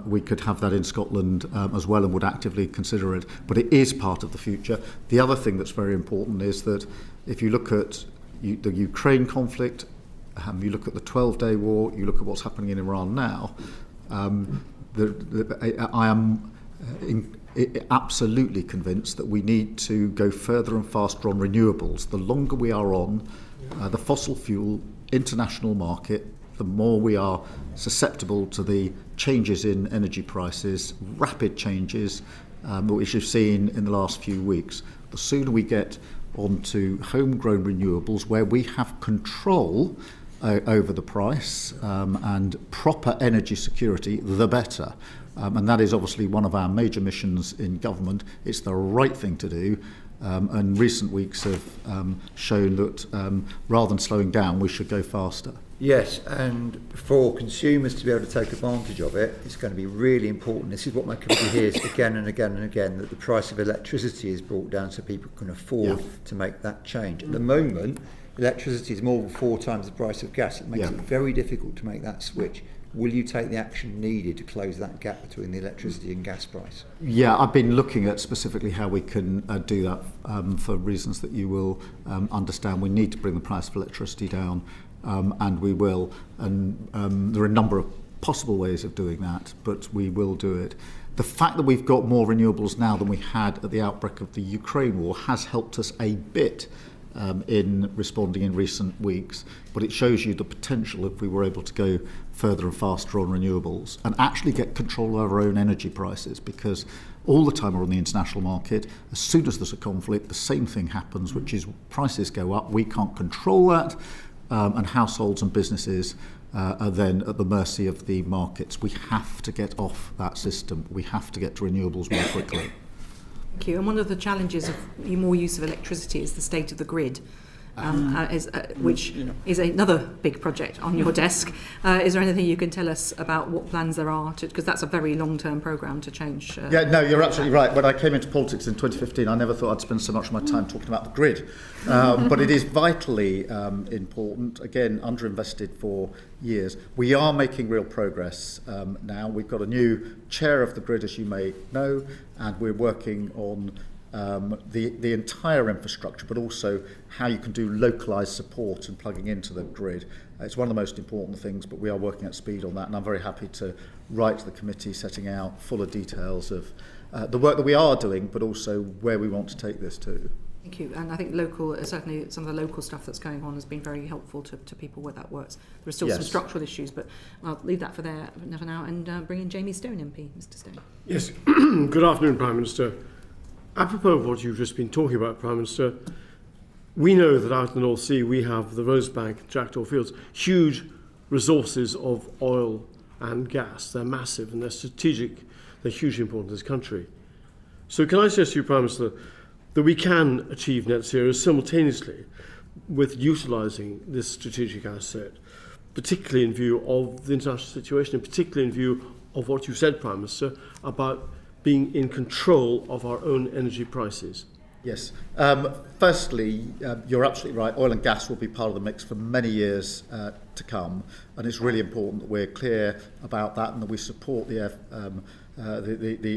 We could have that in Scotland as well and would actively consider it. But it is part of the future. The other thing that's very important is that if you look at the Ukraine conflict, you look at the 12-day war, you look at what's happening in Iran now, I am absolutely convinced that we need to go further and faster on renewables. The longer we are on the fossil fuel international market, the more we are susceptible to the changes in energy prices, rapid changes, which you've seen in the last few weeks. The sooner we get onto homegrown renewables where we have control over the price and proper energy security, the better. And that is obviously one of our major missions in government. It's the right thing to do. And recent weeks have shown that rather than slowing down, we should go faster. Yes, and for consumers to be able to take advantage of it, it's going to be really important. This is what my committee hears again and again and again, that the price of electricity is brought down so people can afford to make that change. At the moment, electricity is more than 4 times the price of gas. It makes it very difficult to make that switch. Will you take the action needed to close that gap between the electricity and gas price? Yeah, I've been looking at specifically how we can do that for reasons that you will understand. We need to bring the price of electricity down, and we will. And there are a number of possible ways of doing that, but we will do it. The fact that we've got more renewables now than we had at the outbreak of the Ukraine war has helped us a bit. in responding in recent weeks, but it shows you the potential if we were able to go further and faster on renewables and actually get control of our own energy prices, because all the time we're on the international market, as soon as there's a conflict, the same thing happens, which is prices go up, we can't control that, and households and businesses are then at the mercy of the markets. We have to get off that system. We have to get to renewables more quickly. Thank you. And one of the challenges of more use of electricity is the state of the grid, which is another big project on your desk. Is there anything you can tell us about what plans there are? Because that's a very long-term programme to change. Yeah, no, you're absolutely right. When I came into politics in 2015, I never thought I'd spend so much of my time talking about the grid. But it is vitally important, again, underinvested for years. We are making real progress now. We've got a new chair of the grid, as you may know, and we're working on the entire infrastructure, but also how you can do localised support and plugging into the grid. It's one of the most important things, but we are working at speed on that, and I'm very happy to write to the committee setting out fuller details of the work that we are doing, but also where we want to take this to. Thank you. And I think certainly some of the local stuff that's going on has been very helpful to people where that works. There are still some structural issues, but I'll leave that for now and bring in Jamie Stone MP. Mr. Stone. Yes. Good afternoon, Prime Minister. Apropos of what you've just been talking about, Prime Minister, we know that out in the North Sea we have the Rosebank, Jackdaw Fields, huge resources of oil and gas. They're massive and they're strategic. They're hugely important to this country. So can I suggest to you, Prime Minister, that we can achieve net zero simultaneously with utilising this strategic asset, particularly in view of the international situation and particularly in view of what you said, Prime Minister, about being in control of our own energy prices? Yes. Firstly, you're absolutely right. Oil and gas will be part of the mix for many years to come, and it's really important that we're clear about that and that we support the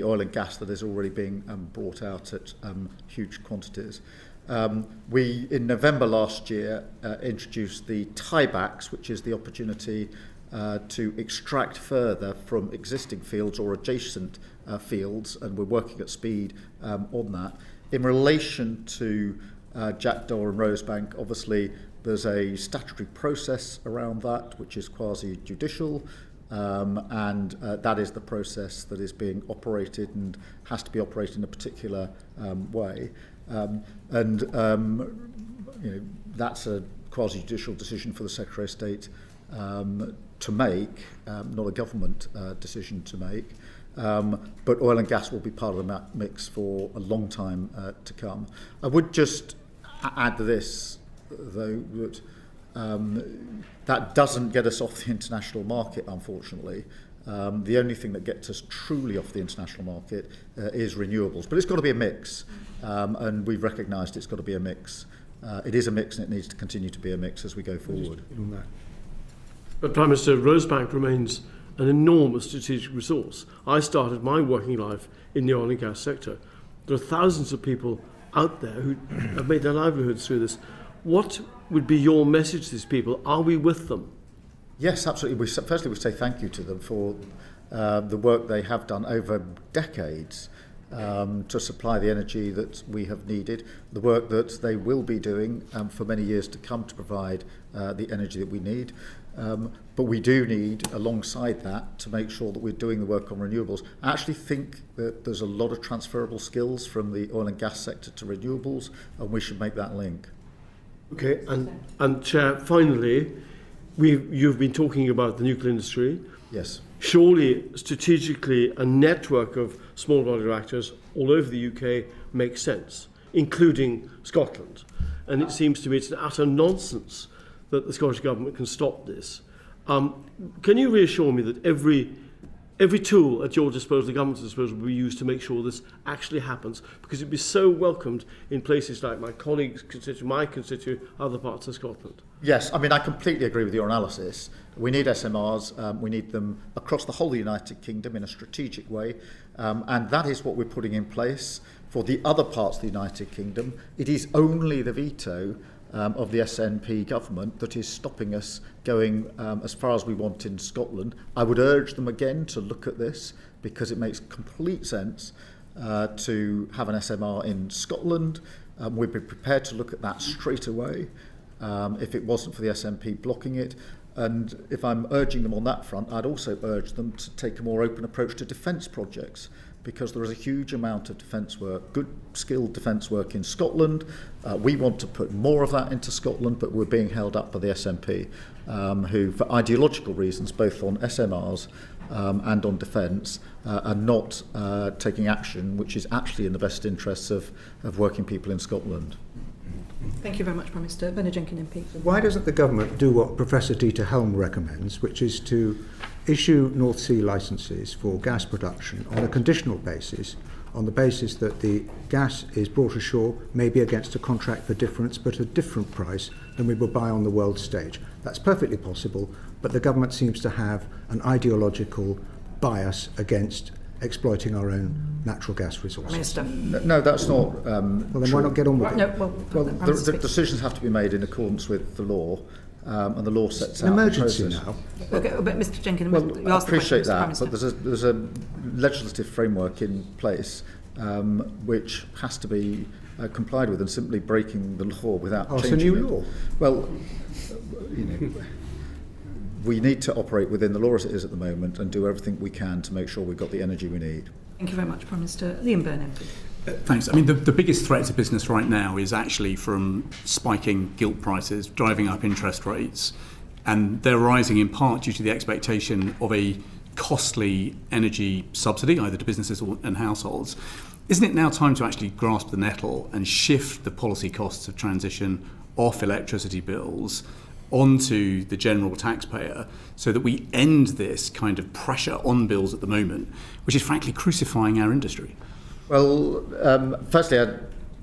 oil and gas that is already being brought out at huge quantities. We, in November last year, introduced the tiebacks, which is the opportunity to extract further from existing fields or adjacent fields, and we're working at speed on that. In relation to Jackdaw and Rosebank, obviously there's a statutory process around that, which is quasi-judicial, and that is the process that is being operated and has to be operated in a particular way. That's a quasi-judicial decision for the Secretary of State to make, not a government decision to make. But oil and gas will be part of the mix for a long time to come. I would just add to this, though, that that doesn't get us off the international market, unfortunately. The only thing that gets us truly off the international market is renewables. But it's got to be a mix, and we've recognised it's got to be a mix. It is a mix, and it needs to continue to be a mix as we go forward. But Prime Minister, Rosebank remains an enormous strategic resource. I started my working life in the oil and gas sector. There are thousands of people out there who have made their livelihoods through this. What would be your message to these people? Are we with them? Yes, absolutely. Firstly, we say thank you to them for the work they have done over decades to supply the energy that we have needed, the work that they will be doing for many years to come to provide the energy that we need. But we do need, alongside that, to make sure that we're doing the work on renewables. I actually think that there's a lot of transferable skills from the oil and gas sector to renewables, and we should make that link. Okay, and Chair, finally, you've been talking about the nuclear industry. Yes. Surely, strategically, a network of small modular reactors all over the UK makes sense, including Scotland. And it seems to me it's an utter nonsense that the Scottish Government can stop this. Can you reassure me that every tool at your disposal, the government's disposal, will be used to make sure this actually happens? Because it'd be so welcomed in places like my colleagues' constituent, my constituent, other parts of Scotland. Yes, I mean, I completely agree with your analysis. We need SMRs, we need them across the whole of the United Kingdom in a strategic way, and that is what we're putting in place for the other parts of the United Kingdom. It is only the veto of the SNP government that is stopping us going as far as we want in Scotland. I would urge them again to look at this, because it makes complete sense to have an SMR in Scotland. We'd be prepared to look at that straight away if it wasn't for the SNP blocking it. And if I'm urging them on that front, I'd also urge them to take a more open approach to defence projects, because there is a huge amount of defence work, good skilled defence work in Scotland. We want to put more of that into Scotland, but we're being held up by the SNP, who, for ideological reasons, both on SMRs and on defence, are not taking action which is actually in the best interests of working people in Scotland. Thank you very much, Prime Minister. Bernard Jenkins MP. Why doesn't the government do what Professor Dieter Helm recommends, which is to issue North Sea licences for gas production on a conditional basis, on the basis that the gas is brought ashore, maybe against a contract for difference, but at a different price than we will buy on the world stage? That's perfectly possible, but the government seems to have an ideological bias against exploiting our own natural gas resources. Minister. No, that's not Well, then true. why not get on with it? No, Well, the decisions have to be made in accordance with the law, and the law sets It's an out emergency the process. now. Okay, but Mr Jenkins, Well, you I asked the appreciate question, Mr. that, Prime but there's a legislative framework in place which has to be complied with, and simply breaking the law without Oh, it's a changing new it. law? Well, you know, we need to operate within the law as it is at the moment and do everything we can to make sure we've got the energy we need. Thank you very much, Prime Minister. Liam Byrne MP. Thanks. I mean, the biggest threat to business right now is actually from spiking gilt prices, driving up interest rates, and they're rising in part due to the expectation of a costly energy subsidy, either to businesses and households. Isn't it now time to actually grasp the nettle and shift the policy costs of transition off electricity bills onto the general taxpayer, so that we end this kind of pressure on bills at the moment, which is frankly crucifying our industry? Well, firstly, I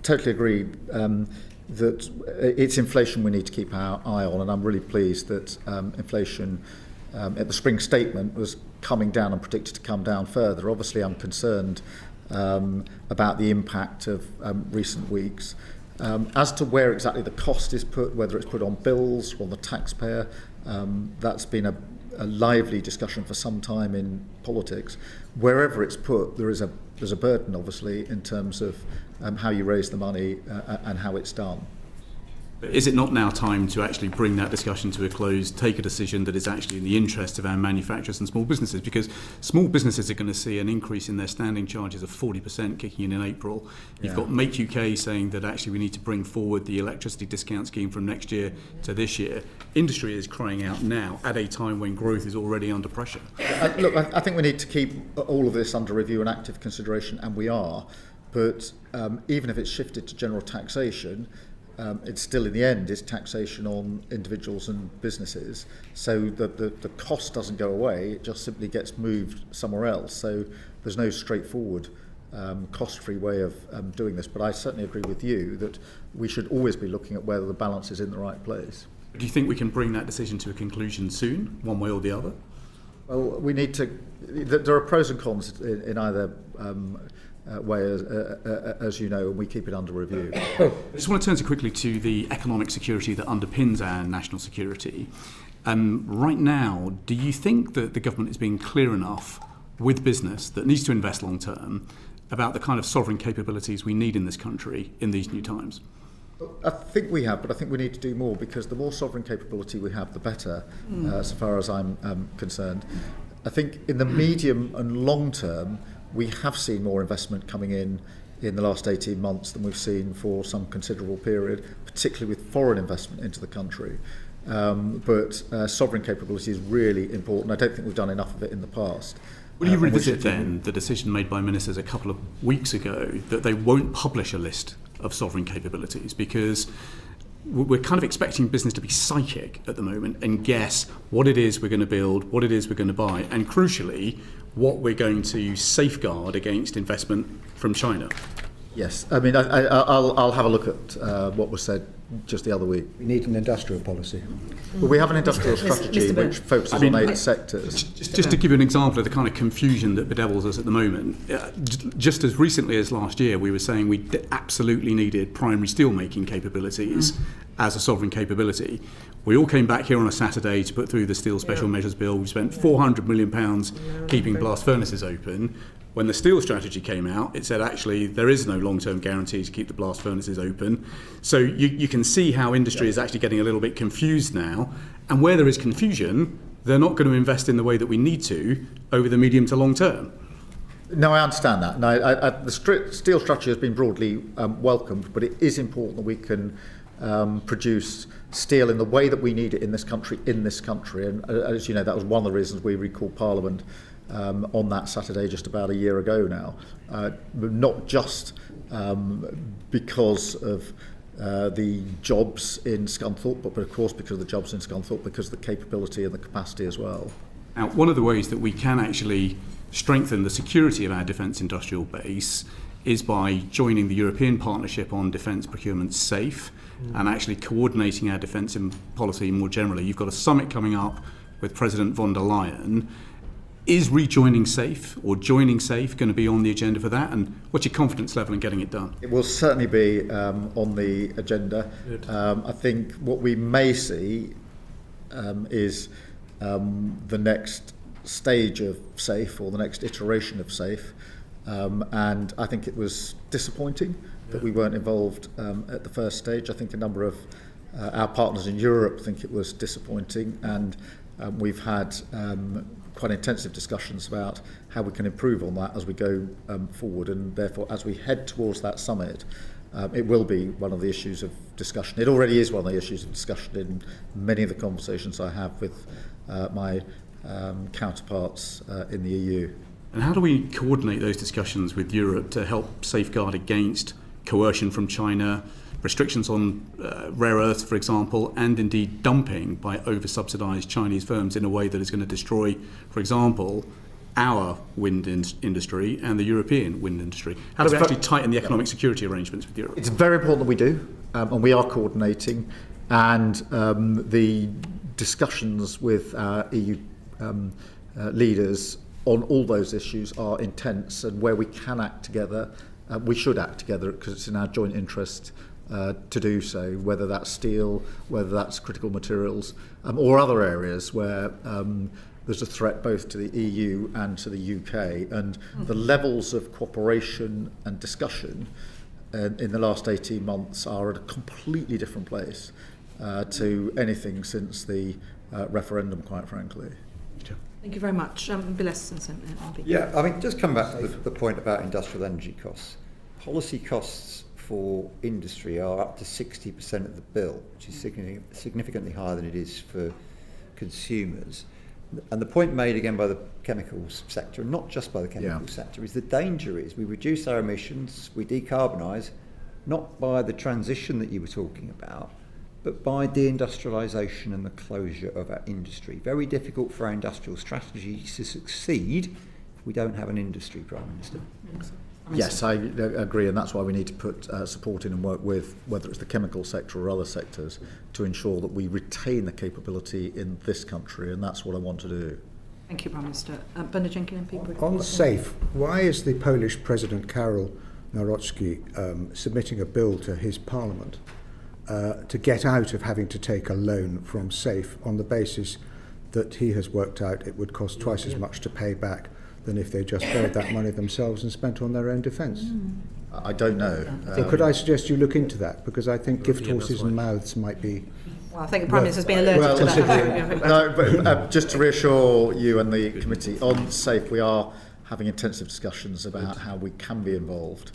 totally agree that it's inflation we need to keep our eye on, and I'm really pleased that inflation at the spring statement was coming down and predicted to come down further. Obviously, I'm concerned about the impact of recent weeks. As to where exactly the cost is put, whether it's put on bills or on the taxpayer, that's been a lively discussion for some time in politics. Wherever it's put, there's a burden, obviously, in terms of how you raise the money and how it's done. Is it not now time to actually bring that discussion to a close, take a decision that is actually in the interest of our manufacturers and small businesses? Because small businesses are going to see an increase in their standing charges of 40% kicking in April. You've got Make UK saying that actually we need to bring forward the electricity discount scheme from next year to this year. Industry is crying out now at a time when growth is already under pressure. Look, I think we need to keep all of this under review and active consideration, and we are. But even if it's shifted to general taxation, it's still, in the end, is taxation on individuals and businesses. So the cost doesn't go away, it just simply gets moved somewhere else. So there's no straightforward cost-free way of doing this. But I certainly agree with you that we should always be looking at whether the balance is in the right place. Do you think we can bring that decision to a conclusion soon, one way or the other? Well, we need to. There are pros and cons in either way, as you know, and we keep it under review. I just want to turn quickly to the economic security that underpins our national security. Right now, do you think that the government is being clear enough with business that needs to invest long term about the kind of sovereign capabilities we need in this country in these new times? I think we have, but I think we need to do more, because the more sovereign capability we have, the better, as far as I'm concerned. I think in the medium and long term, we have seen more investment coming in the last 18 months than we've seen for some considerable period, particularly with foreign investment into the country. But sovereign capability is really important. I don't think we've done enough of it in the past. Will you revisit then the decision made by ministers a couple of weeks ago that they won't publish a list of sovereign capabilities, because we're kind of expecting business to be psychic at the moment and guess what it is we're going to build, what it is we're going to buy, and crucially, what we're going to safeguard against investment from China? Yes, I mean, I'll have a look at what was said just the other week. We need an industrial policy. Well, we have an industrial strategy which focuses on 8 sectors. Just to give you an example of the kind of confusion that bedevils us at the moment, just as recently as last year, we were saying we absolutely needed primary steel making capabilities, as a sovereign capability. We all came back here on a Saturday to put through the Steel Special Measures Bill. We spent £400 million keeping blast furnaces open. When the steel strategy came out, it said actually there is no long-term guarantee to keep the blast furnaces open. So you can see how industry is actually getting a little bit confused now. And where there is confusion, they're not going to invest in the way that we need to over the medium to long term. No, I understand that. No, the steel strategy has been broadly welcomed, but it is important that we can produce steel in the way that we need it in this country. And as you know, that was one of the reasons we recalled Parliament on that Saturday just about a year ago now. Not just because of the jobs in Scunthorpe, but of course because of the jobs in Scunthorpe, because of the capability and the capacity as well. Now, one of the ways that we can actually strengthen the security of our defence industrial base is by joining the European Partnership on Defence Procurement SAFE and actually coordinating our defence policy more generally. You've got a summit coming up with President von der Leyen. Is rejoining SAFE or joining SAFE going to be on the agenda for that? And what's your confidence level in getting it done? It will certainly be on the agenda. I think what we may see is the next stage of SAFE or the next iteration of SAFE. And I think it was disappointing that we weren't involved at the first stage. I think a number of our partners in Europe think it was disappointing, and we've had quite intensive discussions about how we can improve on that as we go forward, and therefore as we head towards that summit, it will be one of the issues of discussion. It already is one of the issues of discussion in many of the conversations I have with my counterparts in the EU. And how do we coordinate those discussions with Europe to help safeguard against coercion from China, restrictions on rare earths, for example, and indeed dumping by over-subsidised Chinese firms in a way that is going to destroy, for example, our wind industry and the European wind industry? How do we actually tighten the economic security arrangements with Europe? It's very important that we do, and we are coordinating, and the discussions with our EU leaders on all those issues are intense, and where we can act together, we should act together because it's in our joint interest to do so, whether that's steel, whether that's critical materials, or other areas where there's a threat both to the EU and to the UK. And the levels of cooperation and discussion in the last 18 months are at a completely different place to anything since the referendum, quite frankly. Thank you very much. Yeah, I mean, just come back to the point about industrial energy costs. Policy costs for industry are up to 60% of the bill, which is significantly higher than it is for consumers. And the point made again by the chemicals sector, and not just by the chemicals sector, is the danger is we reduce our emissions, we decarbonise, not by the transition that you were talking about, but by deindustrialisation and the closure of our industry. Very difficult for our industrial strategy to succeed if we don't have an industry, Prime Minister. Yes, I agree, and that's why we need to put support in and work with, whether it's the chemical sector or other sectors, to ensure that we retain the capability in this country, and that's what I want to do. Thank you, Prime Minister. Bernard Jenkins, MP. On SAFE, why is the Polish President Karol Nawrocki submitting a bill to his parliament to get out of having to take a loan from SAFE on the basis that he has worked out it would cost twice as much to pay back than if they just borrowed that money themselves and spent on their own defence? I don't know. So could I suggest you look into that? Because I think gift horses and mouths might be... Well, I think the Prime Minister has been alerted to that. No, but just to reassure you and the committee, on SAFE we are having intensive discussions about how we can be involved.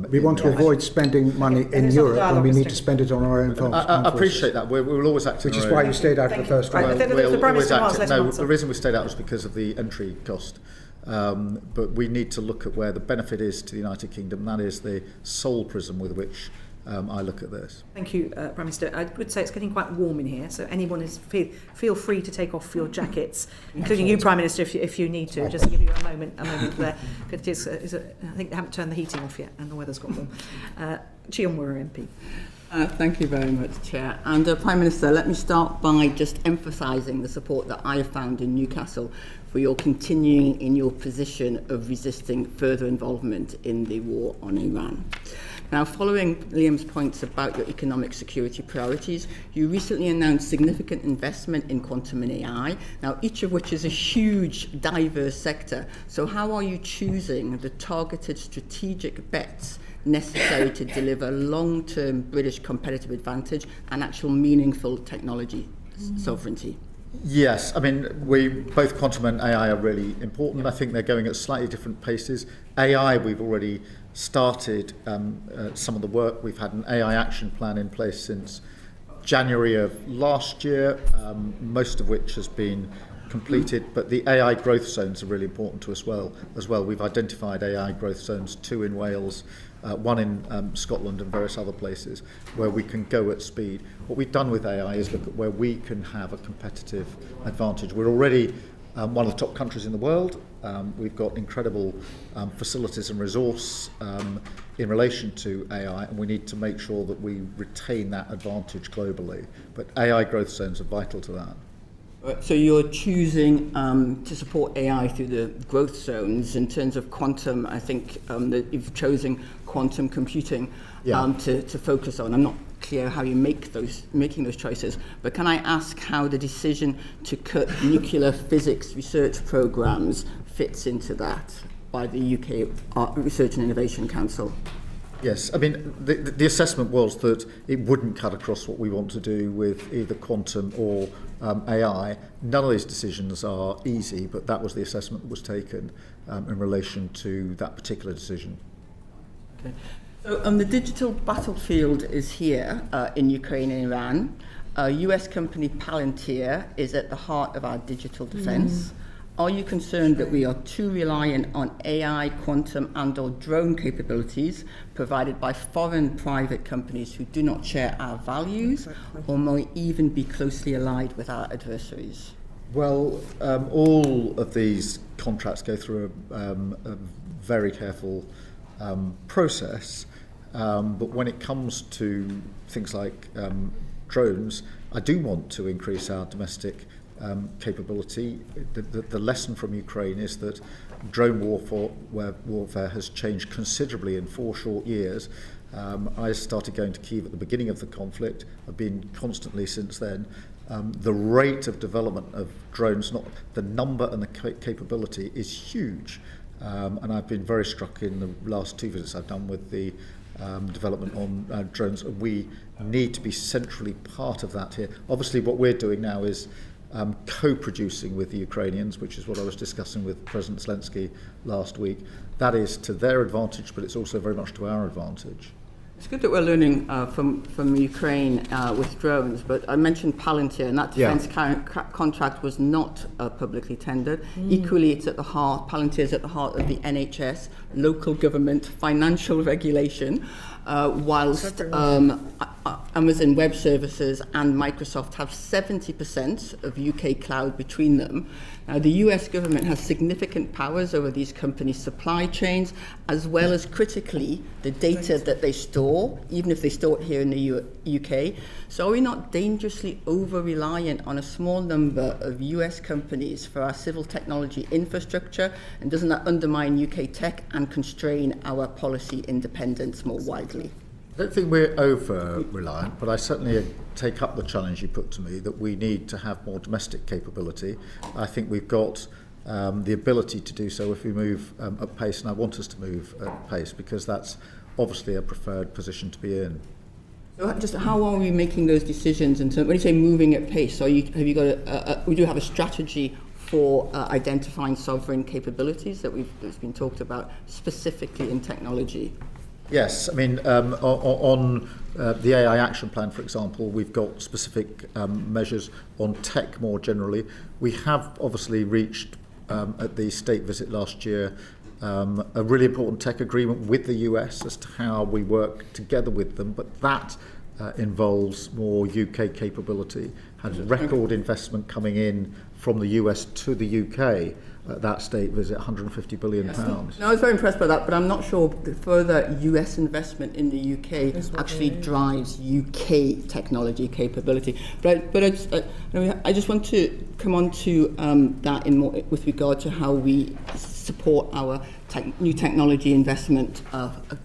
We want to avoid spending money in Europe when we need to spend it on our own funds. I appreciate that. We will always act. Which is why you stayed out of the first round. The reason we stayed out was because of the entry cost. But we need to look at where the benefit is to the United Kingdom. That is the sole prism with which I look at this. Thank you, Prime Minister. I would say it's getting quite warm in here, so anyone is feel free to take off your jackets, including you, Prime Minister, if you need to. Just to give you a moment there. I think they haven't turned the heating off yet, and the weather's got warm. Chiomura MP. Thank you very much, Chair. And Prime Minister, let me start by just emphasising the support that I have found in Newcastle for your continuing in your position of resisting further involvement in the war on Iran. Now, following Liam's points about your economic security priorities, you recently announced significant investment in quantum and AI, now each of which is a huge, diverse sector. So how are you choosing the targeted strategic bets necessary to deliver long-term British competitive advantage and actual meaningful technology sovereignty? Yes, I mean, both quantum and AI are really important. I think they're going at slightly different paces. AI, we've already started some of the work. We've had an AI action plan in place since January of last year, most of which has been completed, but the AI growth zones are really important to us as well. We've identified AI growth zones, 2 in Wales, 1 in Scotland and various other places where we can go at speed. What we've done with AI is look at where we can have a competitive advantage. We're already one of the top countries in the world. We've got incredible facilities and resource in relation to AI, and we need to make sure that we retain that advantage globally. But AI growth zones are vital to that. So you're choosing to support AI through the growth zones. In terms of quantum, I think that you've chosen quantum computing to focus on. I'm not clear how you making those choices, but can I ask how the decision to cut nuclear physics research programs fits into that by the UK Research and Innovation Council? Yes, I mean, the assessment was that it wouldn't cut across what we want to do with either quantum or AI. None of these decisions are easy, but that was the assessment that was taken in relation to that particular decision. Okay. So the digital battlefield is here in Ukraine and Iran. US company Palantir is at the heart of our digital defence. Are you concerned that we are too reliant on AI, quantum and or drone capabilities provided by foreign private companies who do not share our values or might even be closely allied with our adversaries? Well, all of these contracts go through a very careful process, but when it comes to things like drones, I do want to increase our domestic capability. The lesson from Ukraine is that drone warfare has changed considerably in 4 short years. I started going to Kyiv at the beginning of the conflict. I've been constantly since then. The rate of development of drones, not the number and the capability, is huge. And I've been very struck in the last 2 visits I've done with the development on drones. And we need to be centrally part of that here. Obviously, what we're doing now is co-producing with the Ukrainians, which is what I was discussing with President Zelensky last week. That is to their advantage, but it's also very much to our advantage. It's good that we're learning from Ukraine with drones, but I mentioned Palantir, and that defence contract was not publicly tendered. Equally, it's at the heart, Palantir is at the heart of the NHS, local government, financial regulation, whilst Amazon Web Services and Microsoft have 70% of UK cloud between them. Now, the US government has significant powers over these companies' supply chains, as well as critically the data that they store, even if they store it here in the UK. So are we not dangerously over-reliant on a small number of US companies for our civil technology infrastructure? And doesn't that undermine UK tech and constrain our policy independence more widely? I don't think we're over-reliant, but I certainly take up the challenge you put to me that we need to have more domestic capability. I think we've got the ability to do so if we move at pace, and I want us to move at pace because that's obviously a preferred position to be in. So just how are we making those decisions? In terms, when you say moving at pace, have you got we do have a strategy for identifying sovereign capabilities that's been talked about specifically in technology? Yes, I mean, on the AI action plan, for example, we've got specific measures on tech more generally. We have obviously reached, at the state visit last year, a really important tech agreement with the US as to how we work together with them, but that involves more UK capability, has record investment coming in from the US to the UK at that state visit, £150 billion. No, I was very impressed by that, but I'm not sure the further US investment in the UK actually drives UK technology capability. But I just want to come on to that in more with regard to how we support our new technology investment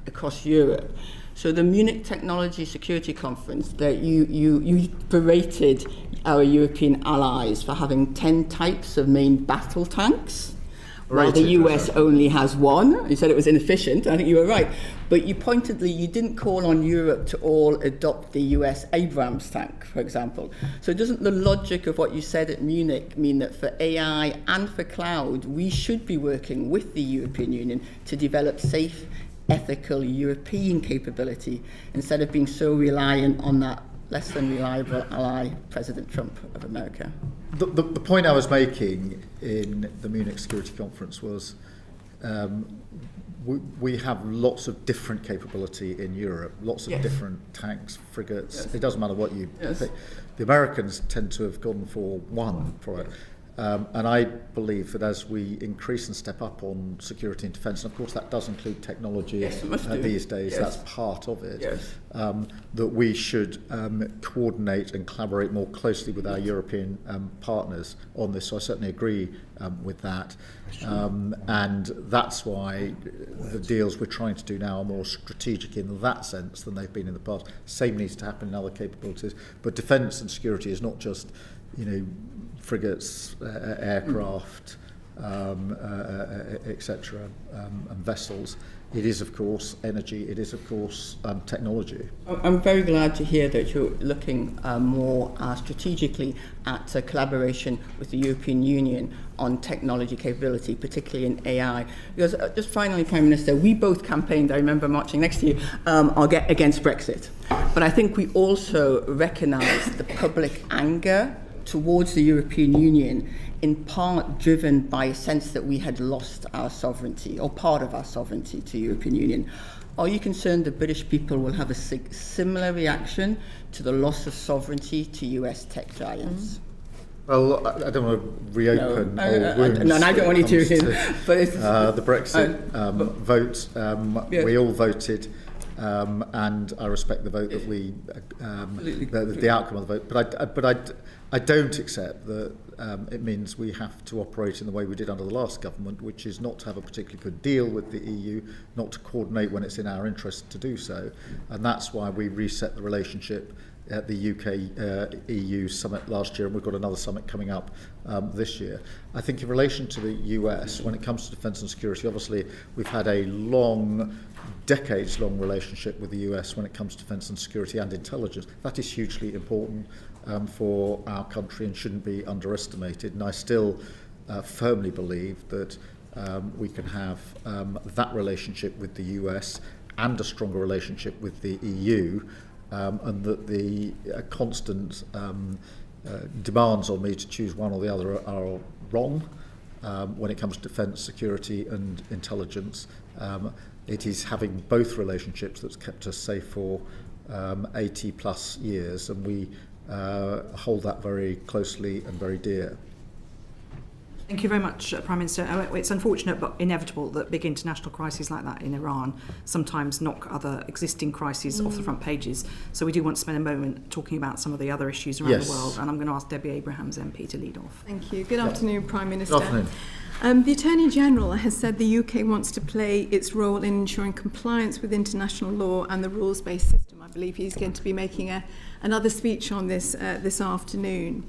across Europe. So the Munich Technology Security Conference, that you berated our European allies for having 10 types of main battle tanks, while the US only has one. You said it was inefficient. I think you were right. But you didn't call on Europe to all adopt the US Abrams tank, for example. So doesn't the logic of what you said at Munich mean that for AI and for cloud, we should be working with the European Union to develop safe, ethical European capability instead of being so reliant on that less than reliable ally, President Trump of America? The point I was making in the Munich Security Conference was we have lots of different capability in Europe, lots of different tanks, frigates. Yes. It doesn't matter what you pick. The Americans tend to have gone for one product. And I believe that as we increase and step up on security and defence, and of course that does include technology these days, that's part of it, that we should coordinate and collaborate more closely with our European partners on this. So I certainly agree with that. And that's why the deals we're trying to do now are more strategic in that sense than they've been in the past. Same needs to happen in other capabilities. But defence and security is not just, frigates, aircraft, etc., and vessels. It is, of course, energy. It is, of course, technology. I'm very glad to hear that you're looking more strategically at collaboration with the European Union on technology capability, particularly in AI. Because just finally, Prime Minister, we both campaigned, I remember marching next to you, against Brexit. But I think we also recognise the public anger towards the European Union, in part driven by a sense that we had lost our sovereignty, or part of our sovereignty, to the European Union. Are you concerned that British people will have a similar reaction to the loss of sovereignty to US tech giants? Well, I don't want to reopen old wounds. No, and I don't want you to. But it's, the Brexit vote, we all voted. And I respect the vote that we, the outcome of the vote. But I don't accept that it means we have to operate in the way we did under the last government, which is not to have a particularly good deal with the EU, not to coordinate when it's in our interest to do so. And that's why we reset the relationship at the UK-EU summit last year, and we've got another summit coming up this year. I think in relation to the US, when it comes to defence and security, obviously we've had a decades-long relationship with the US when it comes to defence and security and intelligence. That is hugely important for our country and shouldn't be underestimated. And I still firmly believe that we can have that relationship with the US and a stronger relationship with the EU, and that the constant demands on me to choose one or the other are wrong when it comes to defence, security and intelligence. It is having both relationships that's kept us safe for 80 plus years, and we hold that very closely and very dear. Thank you very much, Prime Minister. It's unfortunate but inevitable that big international crises like that in Iran sometimes knock other existing crises off the front pages. So we do want to spend a moment talking about some of the other issues around the world. And I'm going to ask Debbie Abrahams, MP, to lead off. Thank you. Good afternoon, Prime Minister. Good afternoon. The Attorney General has said the UK wants to play its role in ensuring compliance with international law and the rules-based system. I believe he's going to be making another speech on this this afternoon.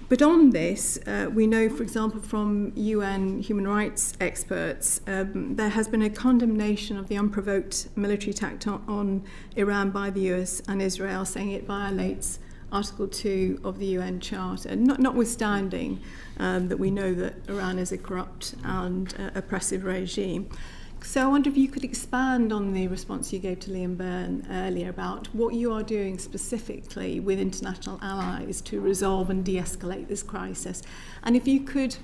But on this, we know, for example, from UN human rights experts, there has been a condemnation of the unprovoked military attack on Iran by the US and Israel, saying it violates Article 2 of the UN Charter, notwithstanding that we know that Iran is a corrupt and oppressive regime. So I wonder if you could expand on the response you gave to Liam Byrne earlier about what you are doing specifically with international allies to resolve and de-escalate this crisis. And if you could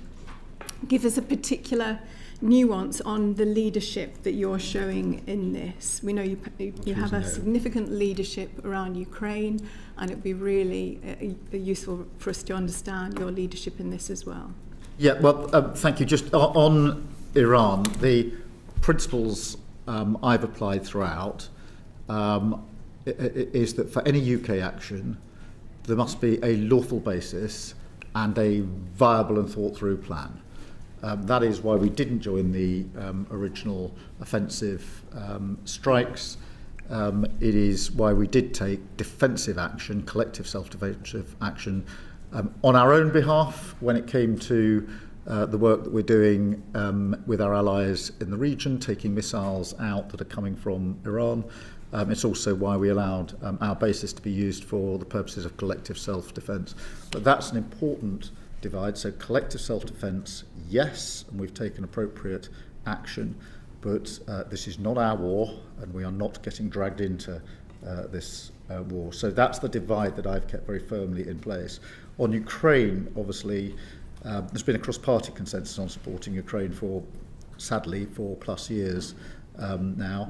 give us a particular nuance on the leadership that you're showing in this. We know you have a significant leadership around Ukraine, and it would be really useful for us to understand your leadership in this as well. Yeah, well, thank you. Just on Iran, the principles I've applied throughout is that for any UK action, there must be a lawful basis and a viable and thought-through plan. That is why we didn't join the original offensive strikes. It is why we did take defensive action, collective self-defensive action, on our own behalf when it came to the work that we're doing with our allies in the region, taking missiles out that are coming from Iran. It's also why we allowed our bases to be used for the purposes of collective self-defence. But that's an important divide. So collective self-defence, yes, and we've taken appropriate action, but this is not our war, and we are not getting dragged into this war. So that's the divide that I've kept very firmly in place. On Ukraine, obviously, there's been a cross-party consensus on supporting Ukraine for, sadly, 4+ years now.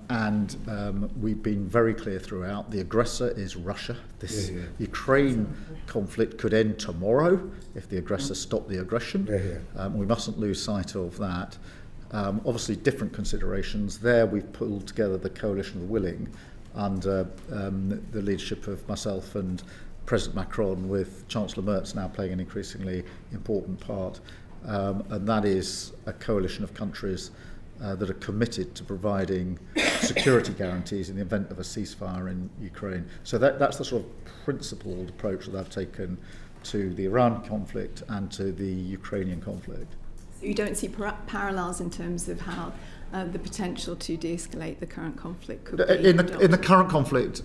And we've been very clear throughout. The aggressor is Russia. This Ukraine conflict could end tomorrow if the aggressor stopped the aggression. We mustn't lose sight of that. Obviously, different considerations. There we've pulled together the coalition of the willing under the leadership of myself and President Macron, with Chancellor Merz now playing an increasingly important part. And that is a coalition of countries that are committed to providing security guarantees in the event of a ceasefire in Ukraine. So that's the sort of principled approach that I've taken to the Iran conflict and to the Ukrainian conflict. So you don't see parallels in terms of how the potential to de-escalate the current conflict could be? In the current conflict,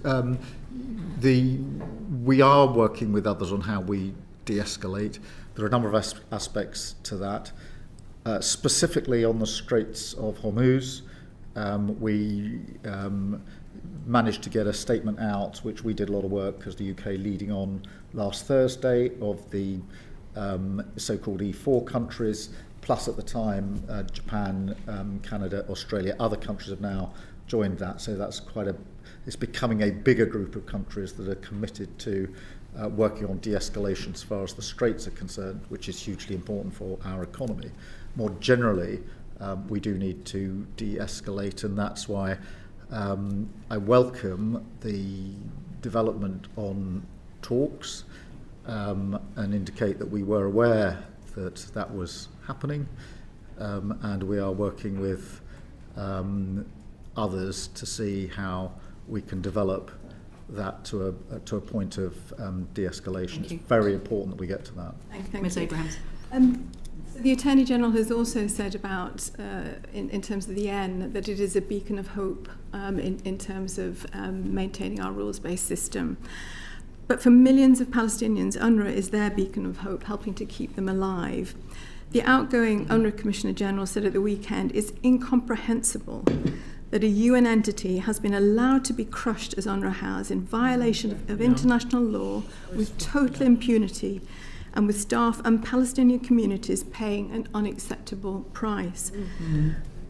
we are working with others on how we de-escalate. There are a number of aspects to that. Specifically on the Straits of Hormuz, we managed to get a statement out, which we did a lot of work as the UK leading on last Thursday, of the so-called E4 countries, plus at the time Japan, Canada, Australia. Other countries have now joined that, so that's it's becoming a bigger group of countries that are committed to working on de-escalation as far as the Straits are concerned, which is hugely important for our economy. More generally, we do need to de-escalate, and that's why I welcome the development on talks and indicate that we were aware that that was happening, and we are working with others to see how we can develop that to a point of de-escalation. It's very important that we get to that. Thank you. Ms. Abrahams. So the Attorney General has also said about, in terms of the UN, that it is a beacon of hope in terms of maintaining our rules-based system. But for millions of Palestinians, UNRWA is their beacon of hope, helping to keep them alive. The outgoing UNRWA Commissioner General said at the weekend, it's incomprehensible that a UN entity has been allowed to be crushed as UNRWA has in violation of international law with total impunity, and with staff and Palestinian communities paying an unacceptable price.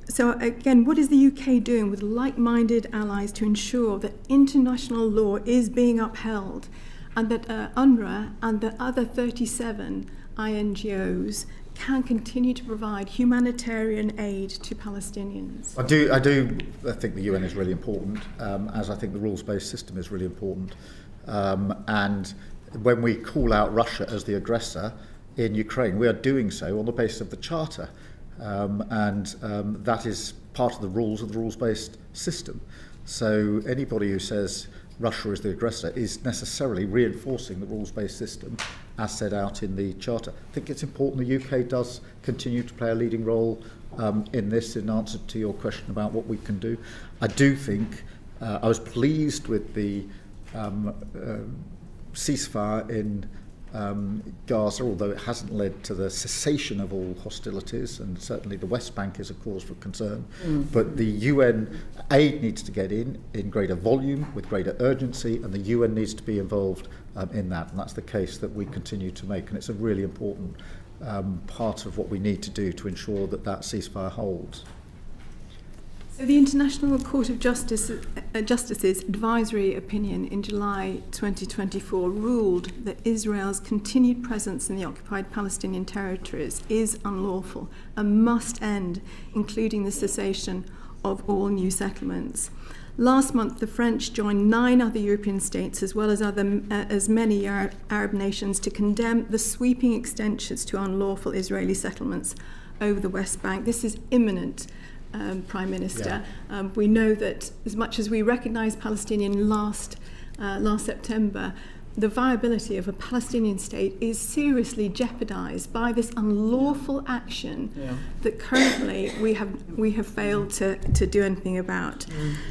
So again, what is the UK doing with like-minded allies to ensure that international law is being upheld, and that UNRWA and the other 37 INGOs can continue to provide humanitarian aid to Palestinians? I think the UN is really important, as I think the rules-based system is really important. And when we call out Russia as the aggressor in Ukraine, we are doing so on the basis of the Charter. And that is part of the rules-based system. So anybody who says Russia is the aggressor is necessarily reinforcing the rules-based system as set out in the Charter. I think it's important the UK does continue to play a leading role in this, in answer to your question about what we can do. I do think I was pleased with the ceasefire in Gaza, although it hasn't led to the cessation of all hostilities, and certainly the West Bank is a cause for concern. But the UN aid needs to get in greater volume, with greater urgency, and the UN needs to be involved in that, and that's the case that we continue to make, and it's a really important part of what we need to do to ensure that that ceasefire holds. So the International Court of Justice's advisory opinion in July 2024 ruled that Israel's continued presence in the occupied Palestinian territories is unlawful and must end, including the cessation of all new settlements. Last month, the French joined 9 other European states, as well as many Arab nations, to condemn the sweeping extensions to unlawful Israeli settlements over the West Bank. This is imminent. Prime Minister. Yeah. We know that as much as we recognise Palestinian last September, the viability of a Palestinian state is seriously jeopardised by this unlawful action that currently we have failed to do anything about.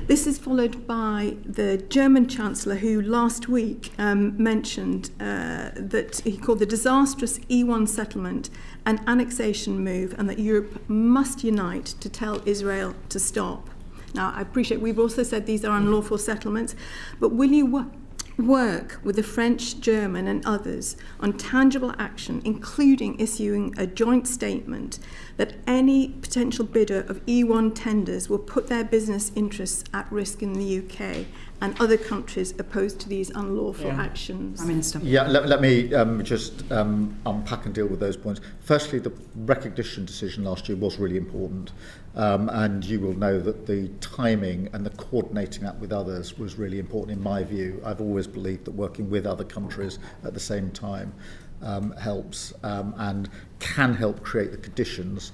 This is followed by the German Chancellor, who last week mentioned that he called the disastrous E1 settlement an annexation move, and that Europe must unite to tell Israel to stop. Now, I appreciate we've also said these are unlawful settlements, but will you work with the French, German and others on tangible action, including issuing a joint statement that any potential bidder of E1 tenders will put their business interests at risk in the UK and other countries opposed to these unlawful actions? Prime Minister. Yeah, let me just unpack and deal with those points. Firstly, the recognition decision last year was really important, and you will know that the timing and the coordinating that with others was really important in my view. I've always believed that working with other countries at the same time helps and can help create the conditions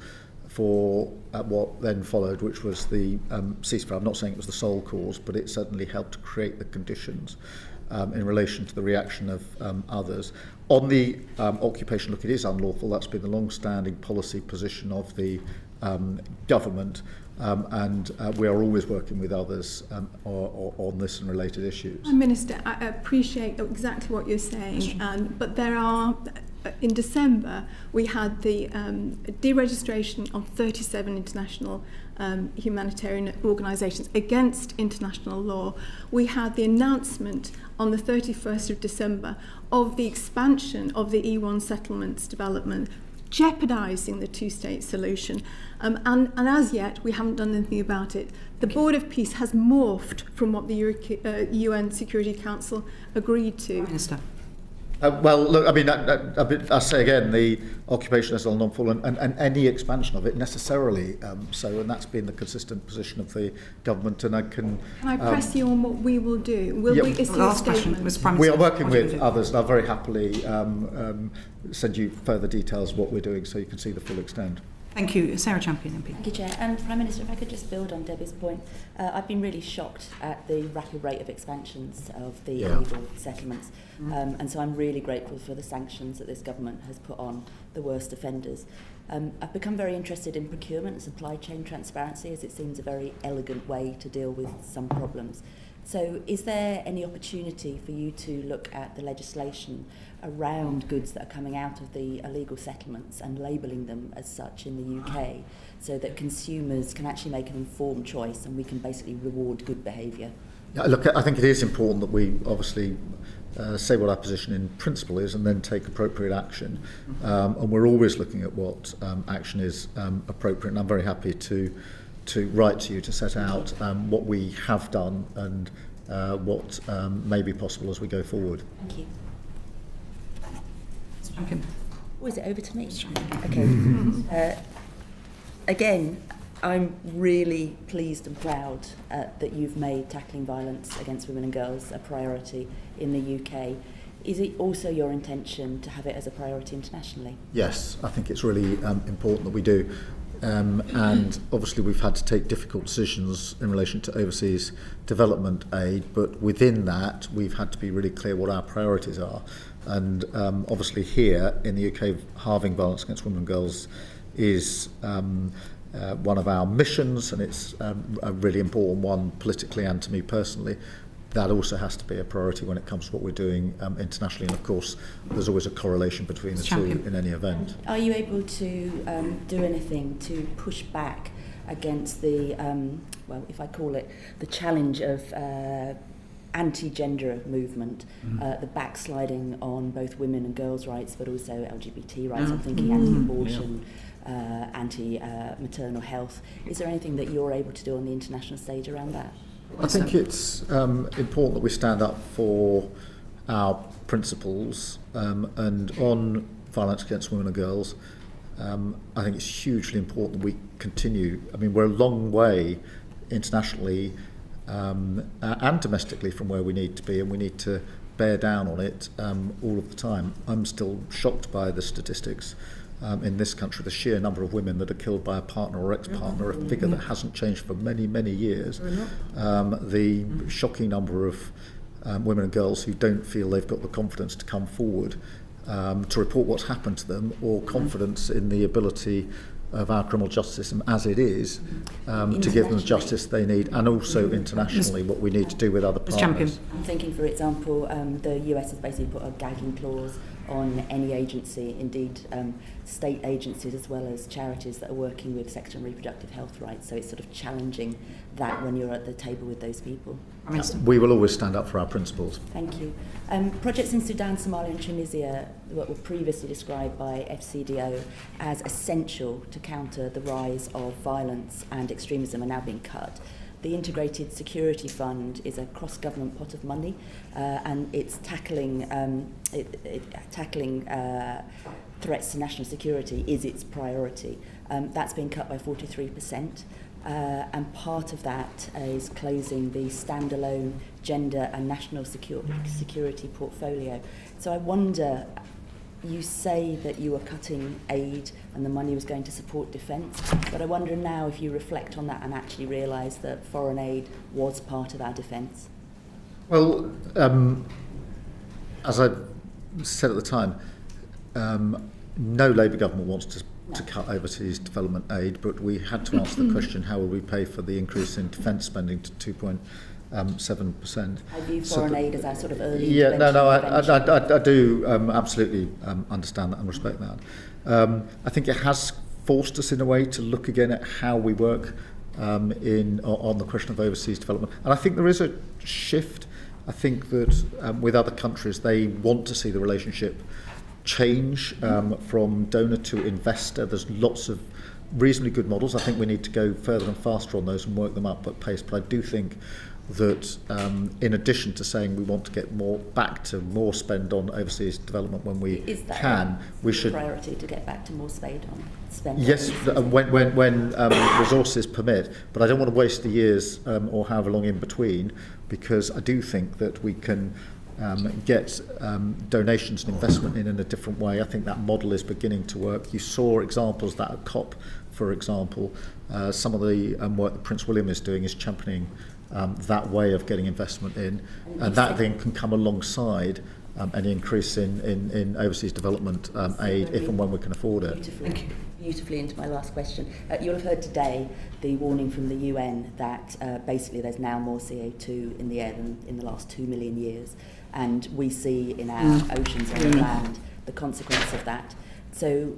for what then followed, which was the ceasefire. I'm not saying it was the sole cause, but it certainly helped to create the conditions in relation to the reaction of others. On the occupation, look, it is unlawful. That's been the long-standing policy position of the government, and we are always working with others on this and related issues. Prime Minister, I appreciate exactly what you're saying, but there are, in December, we had the deregistration of 37 international humanitarian organisations against international law. We had the announcement on the 31st of December of the expansion of the E1 settlements development, jeopardising the two-state solution. And as yet, we haven't done anything about it. The Board of Peace has morphed from what the UN Security Council agreed to. Minister. Well, look, I mean, I say again, the occupation is unlawful, and any expansion of it necessarily so, and that's been the consistent position of the government. And Can I press you on what we will do? Will we issue a statement? We are working with others, and I'll very happily send you further details of what we're doing so you can see the full extent. Thank you. Sarah Champion, MP. Thank you, Chair. And Prime Minister, if I could just build on Debbie's point, I've been really shocked at the rapid rate of expansions of the illegal settlements. And so I'm really grateful for the sanctions that this government has put on the worst offenders. I've become very interested in procurement and supply chain transparency, as it seems a very elegant way to deal with some problems. So is there any opportunity for you to look at the legislation around goods that are coming out of the illegal settlements and labelling them as such in the UK, so that consumers can actually make an informed choice and we can basically reward good behaviour? Yeah, look, I think it is important that we obviously say what our position in principle is and then take appropriate action. And we're always looking at what action is appropriate, and I'm very happy to write to you to set out what we have done and what may be possible as we go forward. Thank you. Okay. Oh, is it over to me? Okay. Again, I'm really pleased and proud that you've made tackling violence against women and girls a priority in the UK. Is it also your intention to have it as a priority internationally? Yes, I think it's really important that we do. And obviously we've had to take difficult decisions in relation to overseas development aid, but within that we've had to be really clear what our priorities are. And obviously here in the UK, halving violence against women and girls is one of our missions, and it's a really important one politically and to me personally. That also has to be a priority when it comes to what we're doing internationally, and of course there's always a correlation between the two in any event. Are you able to do anything to push back against the, well, if I call it the challenge of anti-gender movement, the backsliding on both women and girls' rights, but also LGBT rights. I'm thinking anti-abortion, anti-maternal health. Is there anything that you're able to do on the international stage around that? I think it's important that we stand up for our principles, and on violence against women and girls. I think it's hugely important that we continue. I mean, we're a long way internationally and domestically from where we need to be, and we need to bear down on it all of the time. I'm still shocked by the statistics in this country, the sheer number of women that are killed by a partner or ex-partner, a figure that hasn't changed for many, many years. The shocking number of women and girls who don't feel they've got the confidence to come forward to report what's happened to them, or confidence in the ability of our criminal justice system as it is to give them the justice they need, and also internationally what we need to do with other partners. I'm thinking, for example, the US has basically put a gagging clause on any agency, indeed state agencies as well as charities that are working with sexual and reproductive health rights. So it's sort of challenging that when you're at the table with those people. We will always stand up for our principles. Thank you. Projects in Sudan, Somalia and Tunisia that were previously described by FCDO as essential to counter the rise of violence and extremism are now being cut. The Integrated Security Fund is a cross-government pot of money, and it's tackling threats to national security is its priority. That's been cut by 43%. And part of that is closing the standalone gender and national security portfolio. So I wonder, you say that you were cutting aid and the money was going to support defence, but I wonder now if you reflect on that and actually realise that foreign aid was part of our defence. Well, as I said at the time, no Labour government wants to cut overseas development aid, but we had to answer the question, how will we pay for the increase in defence spending to 2.7%? I view foreign aid as our sort of early I do absolutely understand that and respect that. I think it has forced us in a way to look again at how we work on the question of overseas development. And I think there is a shift. I think that with other countries, they want to see the relationship change from donor to investor. There's lots of reasonably good models. I think we need to go further and faster on those and work them up at pace. But I do think that in addition to saying we want to get more back to more spend on overseas development when we can, we should priority to get back to more spend. Yes, when resources permit. But I don't want to waste the years or however long in between, because I do think that we can get donations and investment in a different way. I think that model is beginning to work. You saw examples that at COP, for example, some of the work that Prince William is doing is championing that way of getting investment in, and that then can come alongside any increase in overseas development aid if and when we can afford it. Beautifully into my last question. You'll have heard today the warning from the UN that basically there's now more CO2 in the air than in the last 2 million years. And we see in our oceans and land the consequence of that. So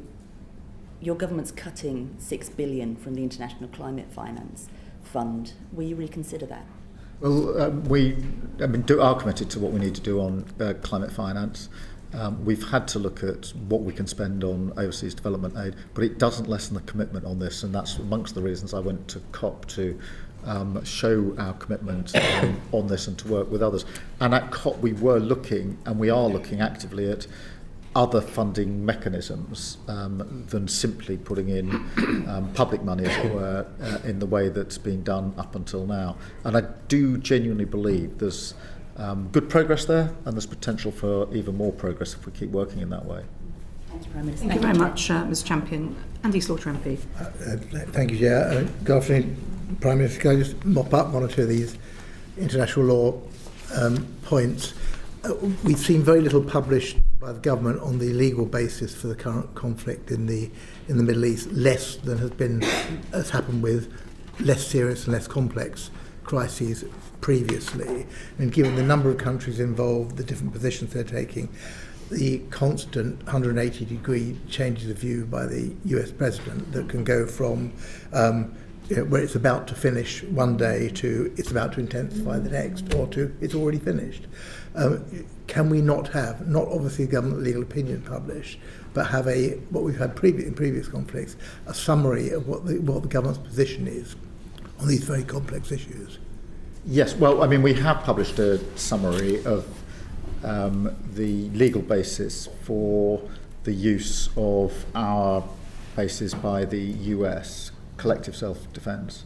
your government's cutting $6 billion from the International Climate Finance Fund. Will you reconsider that? Well, we are committed to what we need to do on climate finance. We've had to look at what we can spend on overseas development aid, but it doesn't lessen the commitment on this, and that's amongst the reasons I went to COP to show our commitment on this and to work with others. And at COP we were looking, and we are looking actively at other funding mechanisms than simply putting in public money, as it were, in the way that's been done up until now. And I do genuinely believe there's good progress there, and there's potential for even more progress if we keep working in that way. Thank you, Prime Minister. Thank you very much, Ms Champion. Andy Slaughter MP. Thank you, Chair. Good afternoon, Prime Minister. Can I just mop up one or two of these international law points? We've seen very little published by the government on the legal basis for the current conflict in the Middle East, less than has happened with less serious and less complex crises previously. And given the number of countries involved, the different positions they're taking, the constant 180-degree changes of view by the US president that can go from where it's about to finish one day to it's about to intensify the next, or to it's already finished. Can we not have, not obviously government legal opinion published, but have what we've had in previous conflicts, a summary of what the government's position is on these very complex issues? Yes, well, I mean, we have published a summary of the legal basis for the use of our bases by the US, collective self-defense.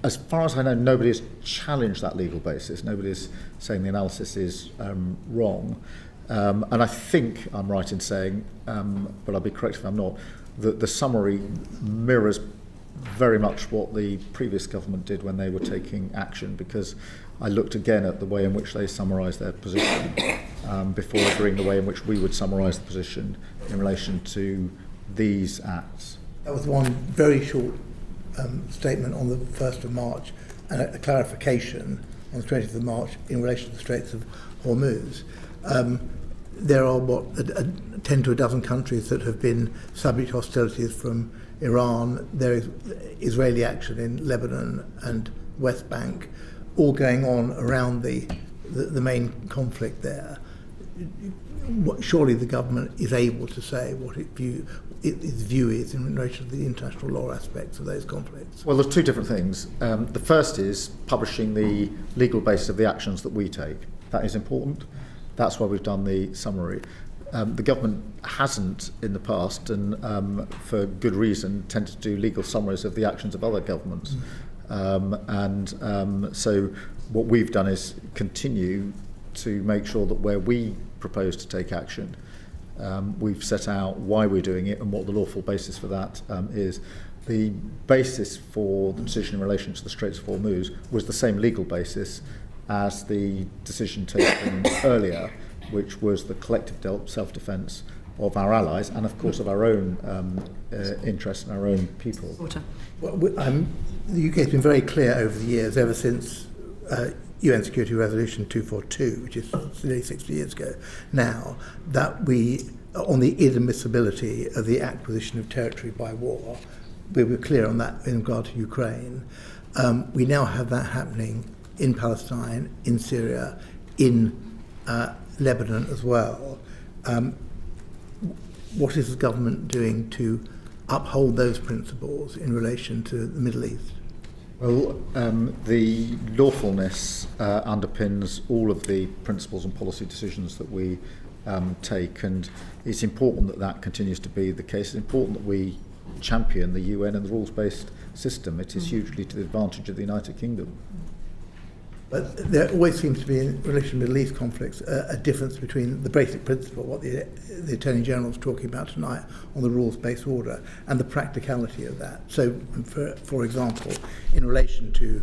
As far as I know, nobody has challenged that legal basis. Nobody's saying the analysis is wrong. And I think I'm right in saying, but I'll be correct if I'm not, that the summary mirrors very much what the previous government did when they were taking action, because I looked again at the way in which they summarised their position before agreeing the way in which we would summarise the position in relation to these acts. That was one very short statement on the 1st of March and a clarification on the 20th of March in relation to the Straits of Hormuz. There are 10 to a dozen countries that have been subject to hostilities from Iran. There is Israeli action in Lebanon and West Bank, all going on around the main conflict there. Surely the government is able to say what its view is in relation to the international law aspects of those conflicts. Well, there's two different things. The first is publishing the legal basis of the actions that we take. That is important. That's why we've done the summary. The government hasn't in the past, and for good reason, tended to do legal summaries of the actions of other governments. So what we've done is continue to make sure that where we propose to take action, we've set out why we're doing it and what the lawful basis for that is. The basis for the decision in relation to the Straits of Hormuz was the same legal basis as the decision taken earlier, which was the collective self-defence of our allies and, of course, of our own interests and our own people. Well, the UK has been very clear over the years, ever since UN Security Resolution 242, which is nearly 60 years ago now, that we, on the inadmissibility of the acquisition of territory by war, we were clear on that in regard to Ukraine. We now have that happening in Palestine, in Syria, in Lebanon as well. What is the government doing to uphold those principles in relation to the Middle East? Well, the lawfulness underpins all of the principles and policy decisions that we take, and it's important that that continues to be the case. It's important that we champion the UN and the rules-based system. It is hugely to the advantage of the United Kingdom. But there always seems to be, in relation to Middle East conflicts, a difference between the basic principle, what the Attorney General is talking about tonight on the rules-based order, and the practicality of that. So, for example, in relation to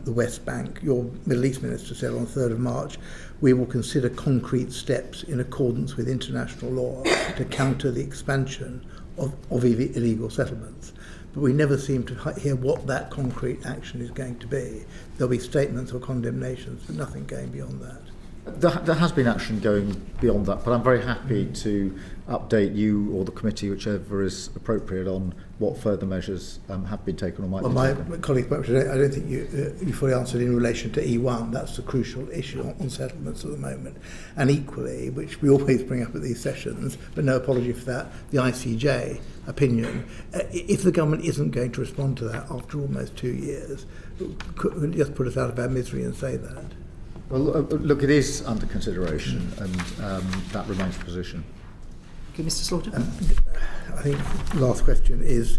the West Bank, your Middle East Minister said on the 3rd of March, we will consider concrete steps in accordance with international law to counter the expansion of illegal settlements. But we never seem to hear what that concrete action is going to be. There'll be statements or condemnations, but nothing going beyond that. There has been action going beyond that, but I'm very happy to update you or the committee, whichever is appropriate, on what further measures have been taken or might be taken. My colleague spoke today. I don't think you fully answered in relation to E1. That's the crucial issue on settlements at the moment. And equally, which we always bring up at these sessions, but no apology for that, the ICJ opinion. If the government isn't going to respond to that after almost 2 years, could just put us out of our misery and say that? Well, look, it is under consideration, and that remains the position. Okay, Mr. Slaughter. I think the last question is,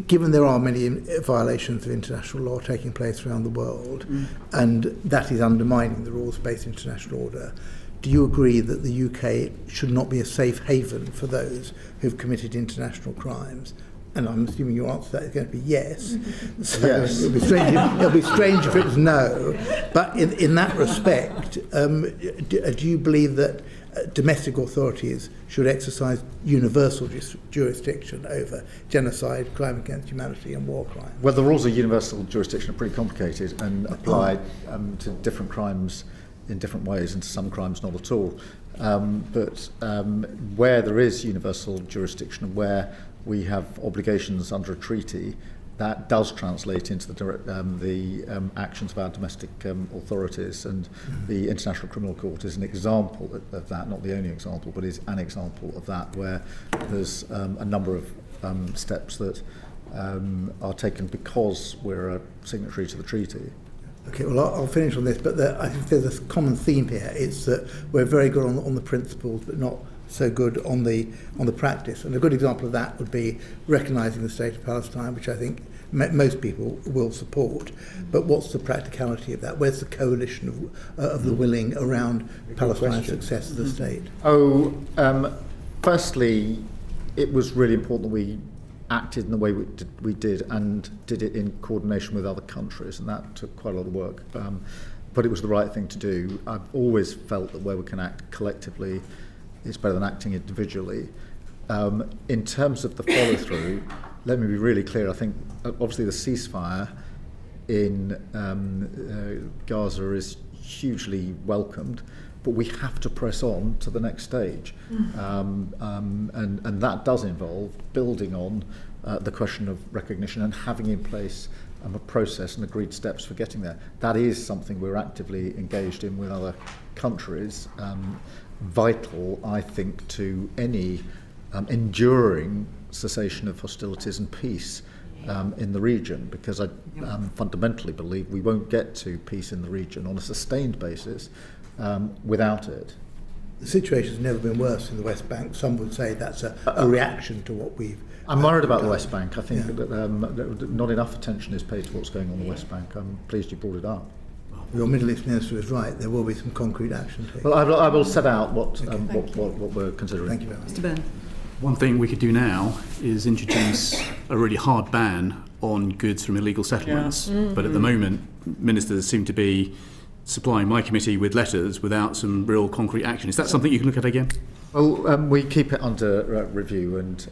given there are many violations of international law taking place around the world, and that is undermining the rules-based international order, do you agree that the UK should not be a safe haven for those who've committed international crimes? And I'm assuming your answer to that is going to be yes. So yes. It'll be strange if it was no. But in that respect, do you believe that domestic authorities should exercise universal jurisdiction over genocide, crime against humanity and war crimes? Well, the rules of universal jurisdiction are pretty complicated and apply to different crimes in different ways, and to some crimes not at all. But where there is universal jurisdiction and where we have obligations under a treaty, that does translate into the actions of our domestic authorities, and the International Criminal Court is an example of that, not the only example, but is an example of that, where there's a number of steps that are taken because we're a signatory to the treaty. Okay, well, I'll finish on this, but I think there's a common theme here. It's that we're very good on the principles, but not so good on the practice. And a good example of that would be recognising the state of Palestine, which I think most people will support. But what's the practicality of that? Where's the coalition of the willing around Palestine's success as a state? Firstly, it was really important that we acted in the way we did and did it in coordination with other countries, and that took quite a lot of work. But it was the right thing to do. I've always felt that where we can act collectively, it's better than acting individually. In terms of the follow-through, let me be really clear. I think obviously the ceasefire in Gaza is hugely welcomed, but we have to press on to the next stage. And that does involve building on the question of recognition and having in place a process and agreed steps for getting there. That is something we're actively engaged in with other countries. Vital, I think, to any enduring cessation of hostilities and peace in the region, because I fundamentally believe we won't get to peace in the region on a sustained basis without it. The situation's never been worse in the West Bank. Some would say that's a reaction to what we've I'm worried about the West Bank. I think that not enough attention is paid to what's going on in the West Bank. I'm pleased you brought it up. Your Middle East Minister is right. There will be some concrete action taken. Well, I will set out what we're considering. Thank you very much. Mr. Byrne. One thing we could do now is introduce a really hard ban on goods from illegal settlements. But at the moment, ministers seem to be supplying my committee with letters without some real concrete action. Is that something you can look at again? Well, we keep it under review, and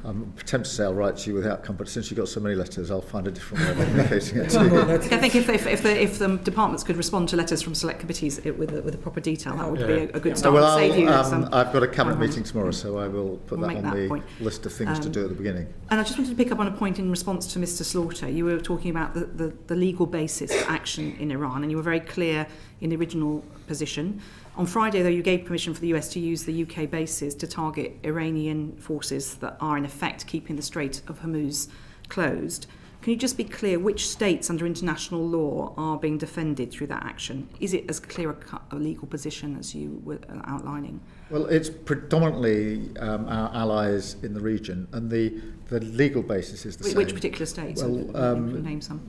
I'm tempted to say I'll write to you with the outcome, but since you've got so many letters, I'll find a different way of communicating it to you. I think if the departments could respond to letters from select committees with a proper detail, that would be a good start. Well, save you I've got a cabinet meeting tomorrow, so I will put that on the point. list of things to do at the beginning. And I just wanted to pick up on a point in response to Mr. Slaughter. You were talking about the legal basis for action in Iran, and you were very clear in the original position. On Friday, though, you gave permission for the US to use the UK bases to target Iranian forces that are, in effect, keeping the Strait of Hormuz closed. Can you just be clear which states under international law are being defended through that action? Is it as clear a legal position as you were outlining? Well, it's predominantly our allies in the region, and the legal basis is the same. Which particular states? Well, name some.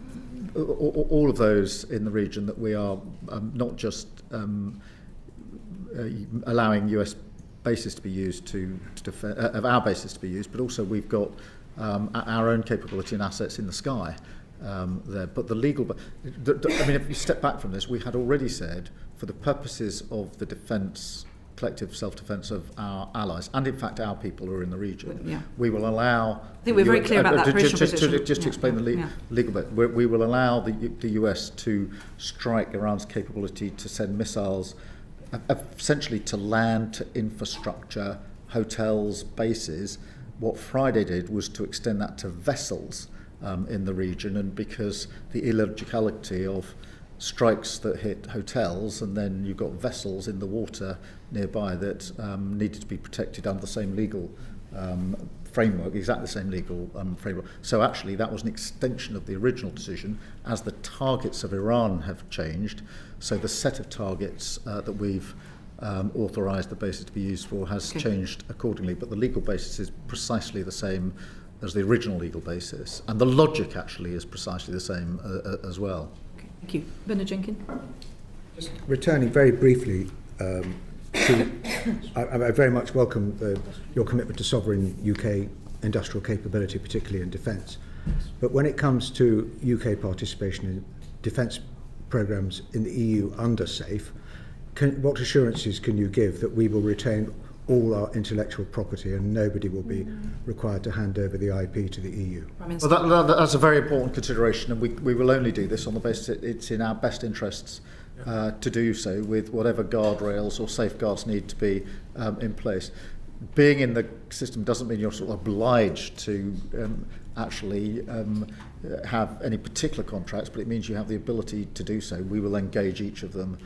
All of those in the region that we are not just allowing US bases to be used to defend, of our bases to be used, but also we've got our own capability and assets in the sky there. But the legal, I mean, if you step back from this, we had already said, for the purposes of the defence, collective self-defence of our allies, and in fact our people who are in the region, we will allow... I think we're very clear about that position. Just to explain the legal bit, we will allow the US to strike Iran's capability to send missiles essentially to land, to infrastructure, hotels, bases. What Friday did was to extend that to vessels in the region, and because the illogicality of strikes that hit hotels and then you've got vessels in the water nearby that needed to be protected under the same legal framework, exactly the same legal framework. So actually that was an extension of the original decision as the targets of Iran have changed. So the set of targets that we've authorised the basis to be used for has changed accordingly, but the legal basis is precisely the same as the original legal basis, and the logic actually is precisely the same as well. Okay, thank you. Bernard Jenkins. Just returning very briefly I very much welcome your commitment to sovereign UK industrial capability, particularly in defence. But when it comes to UK participation in defence programmes in the EU under SAFE, what assurances can you give that we will retain all our intellectual property and nobody will be required to hand over the IP to the EU? Well, that's a very important consideration, and we will only do this on the basis that it's in our best interests to do so with whatever guardrails or safeguards need to be in place. Being in the system doesn't mean you're sort of obliged to actually have any particular contracts, but it means you have the ability to do so. We will engage each of them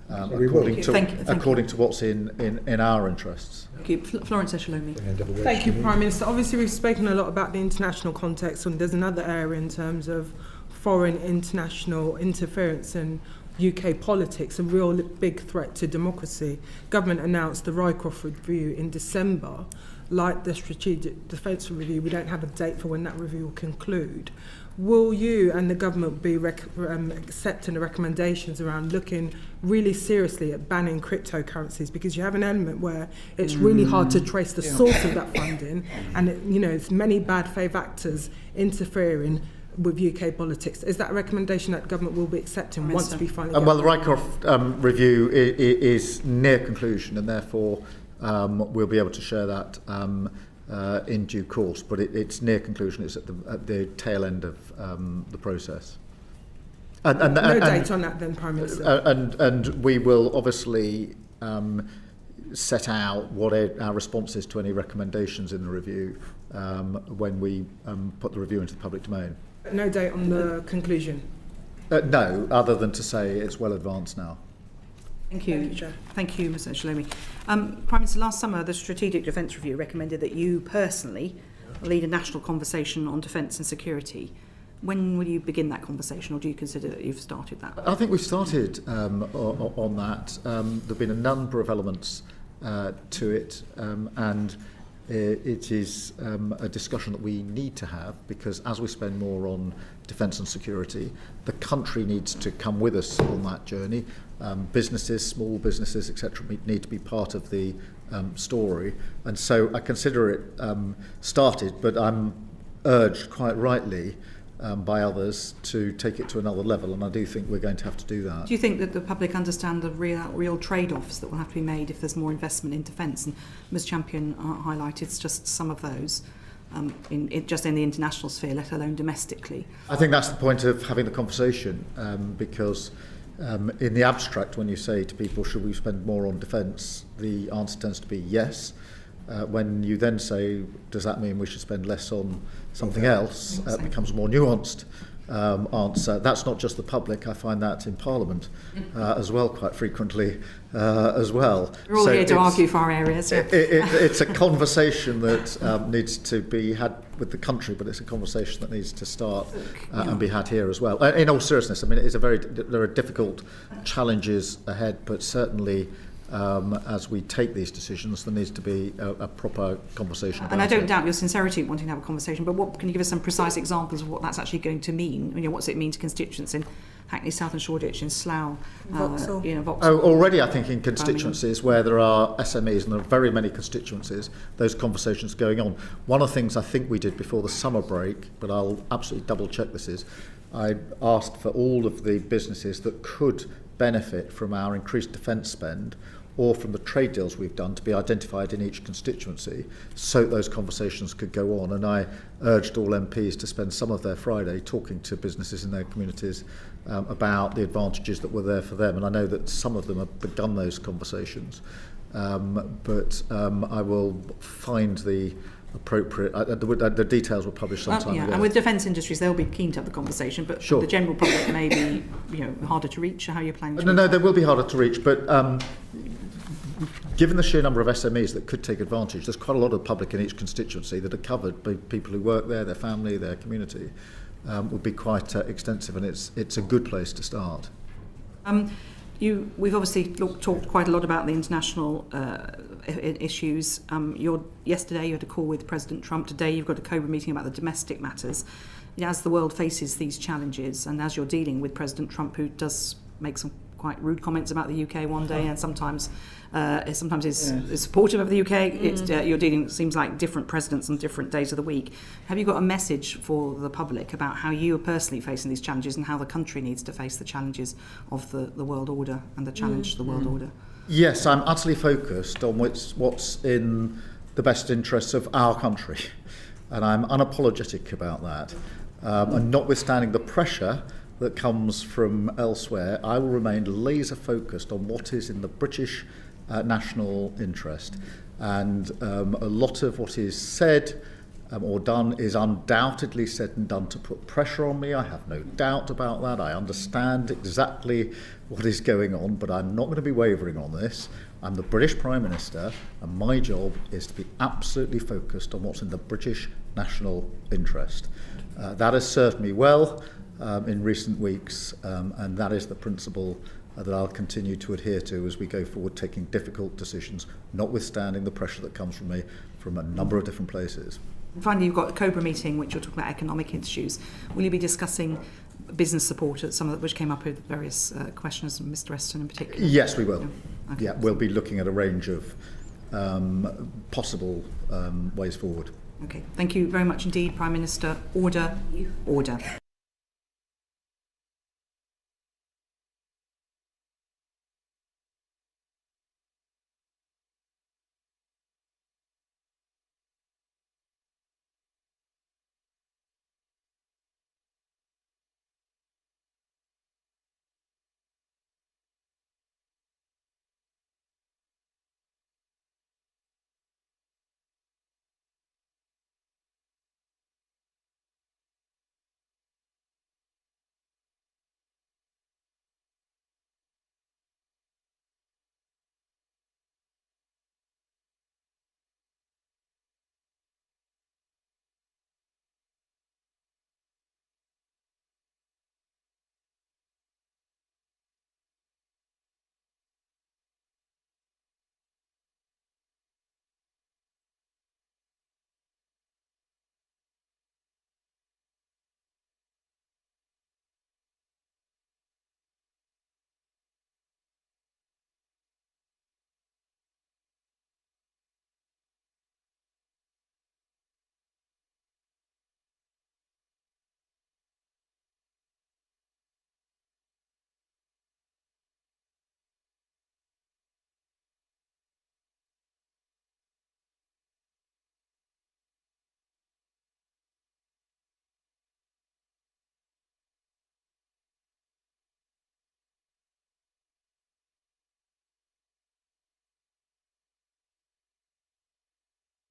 according to what's in our interests. Thank you. Florence Eshalomi. Thank you, Prime Minister. Obviously, we've spoken a lot about the international context, and there's another area in terms of foreign international interference in UK politics, a real big threat to democracy. Government announced the Rycroft review in December. Like the Strategic Defence Review, we don't have a date for when that review will conclude. Will you and the government be accepting the recommendations around looking really seriously at banning cryptocurrencies? Because you have an element where it's really hard to trace the source of that funding, and it's many bad faith actors interfering with UK politics. Is that a recommendation that government will be accepting once we finally get well, the Rycroft review is near conclusion, and therefore we'll be able to share that in due course, but it's near conclusion. It's at the tail end of the process. No date on that then, Prime Minister? And we will obviously set out what our response is to any recommendations in the review when we put the review into the public domain. No date on the conclusion? No, other than to say it's well advanced now. Thank you. Thank you, Mr. Shalomi. Prime Minister, last summer the Strategic Defence Review recommended that you personally lead a national conversation on defence and security. When will you begin that conversation, or do you consider that you've started that? I think we've started on that. There have been a number of elements to it, and it is a discussion that we need to have, because as we spend more on defence and security, the country needs to come with us on that journey. Businesses, small businesses, etc., need to be part of the story, and so I consider it started, but I'm urged quite rightly by others to take it to another level, and I do think we're going to have to do that. Do you think that the public understand the real trade-offs that will have to be made if there's more investment in defence? And Ms Champion highlighted just some of those just in the international sphere, let alone domestically. I think that's the point of having the conversation, because in the abstract, when you say to people, should we spend more on defence, the answer tends to be yes. When you then say, does that mean we should spend less on something else, it becomes a more nuanced answer. That's not just the public, I find that in Parliament as well, quite frequently as well. We're all here to argue for our areas. It's a conversation that needs to be had with the country, but it's a conversation that needs to start and be had here as well. In all seriousness, I mean, there are difficult challenges ahead, but certainly as we take these decisions, there needs to be a proper conversation about it. And I don't doubt your sincerity in wanting to have a conversation, but can you give us some precise examples of what that's actually going to mean? What's it mean to constituents in Hackney South and Shoreditch, in Slough, Vauxhall? Vauxhall? Already, I think, in constituencies where there are SMEs, and there are very many constituencies, those conversations are going on. One of the things I think we did before the summer break, but I'll absolutely double-check this, is I asked for all of the businesses that could benefit from our increased defence spend or from the trade deals we've done to be identified in each constituency, so those conversations could go on. And I urged all MPs to spend some of their Friday talking to businesses in their communities about the advantages that were there for them. And I know that some of them have begun those conversations, but I will find the appropriate. The details were published some time ago. And with defence industries, they'll be keen to have the conversation, but the general public may be, harder to reach. How are you planning to? No, they will be harder to reach, but given the sheer number of SMEs that could take advantage, there's quite a lot of public in each constituency that are covered by people who work there, their family, their community. Would be quite extensive, and it's a good place to start. We've obviously talked quite a lot about the international issues. Yesterday you had a call with President Trump. Today you've got a COBRA meeting about the domestic matters. As the world faces these challenges, and as you're dealing with President Trump, who does make some quite rude comments about the UK one day, and sometimes is supportive of the UK. You're dealing, seems like, different presidents on different days of the week. Have you got a message for the public about how you are personally facing these challenges and how the country needs to face the challenges of the world order and the challenge to the world order? Yes, I'm utterly focused on what's in the best interests of our country, and I'm unapologetic about that. And notwithstanding the pressure that comes from elsewhere, I will remain laser focused on what is in the British national interest. And a lot of what is said or done is undoubtedly said and done to put pressure on me. I have no doubt about that. I understand exactly what is going on, but I'm not going to be wavering on this. I'm the British Prime Minister, and my job is to be absolutely focused on what's in the British national interest. That has served me well in recent weeks, and that is the principle that I'll continue to adhere to as we go forward, taking difficult decisions, notwithstanding the pressure that comes from me from a number of different places. And finally, you've got the COBRA meeting, which you're talking about economic issues. Will you be discussing business support, some of which came up with various questions, Mr. Eston in particular? Yes, we will. Yeah, okay. Yeah, we'll be looking at a range of possible ways forward. Okay, thank you very much indeed, Prime Minister. Order.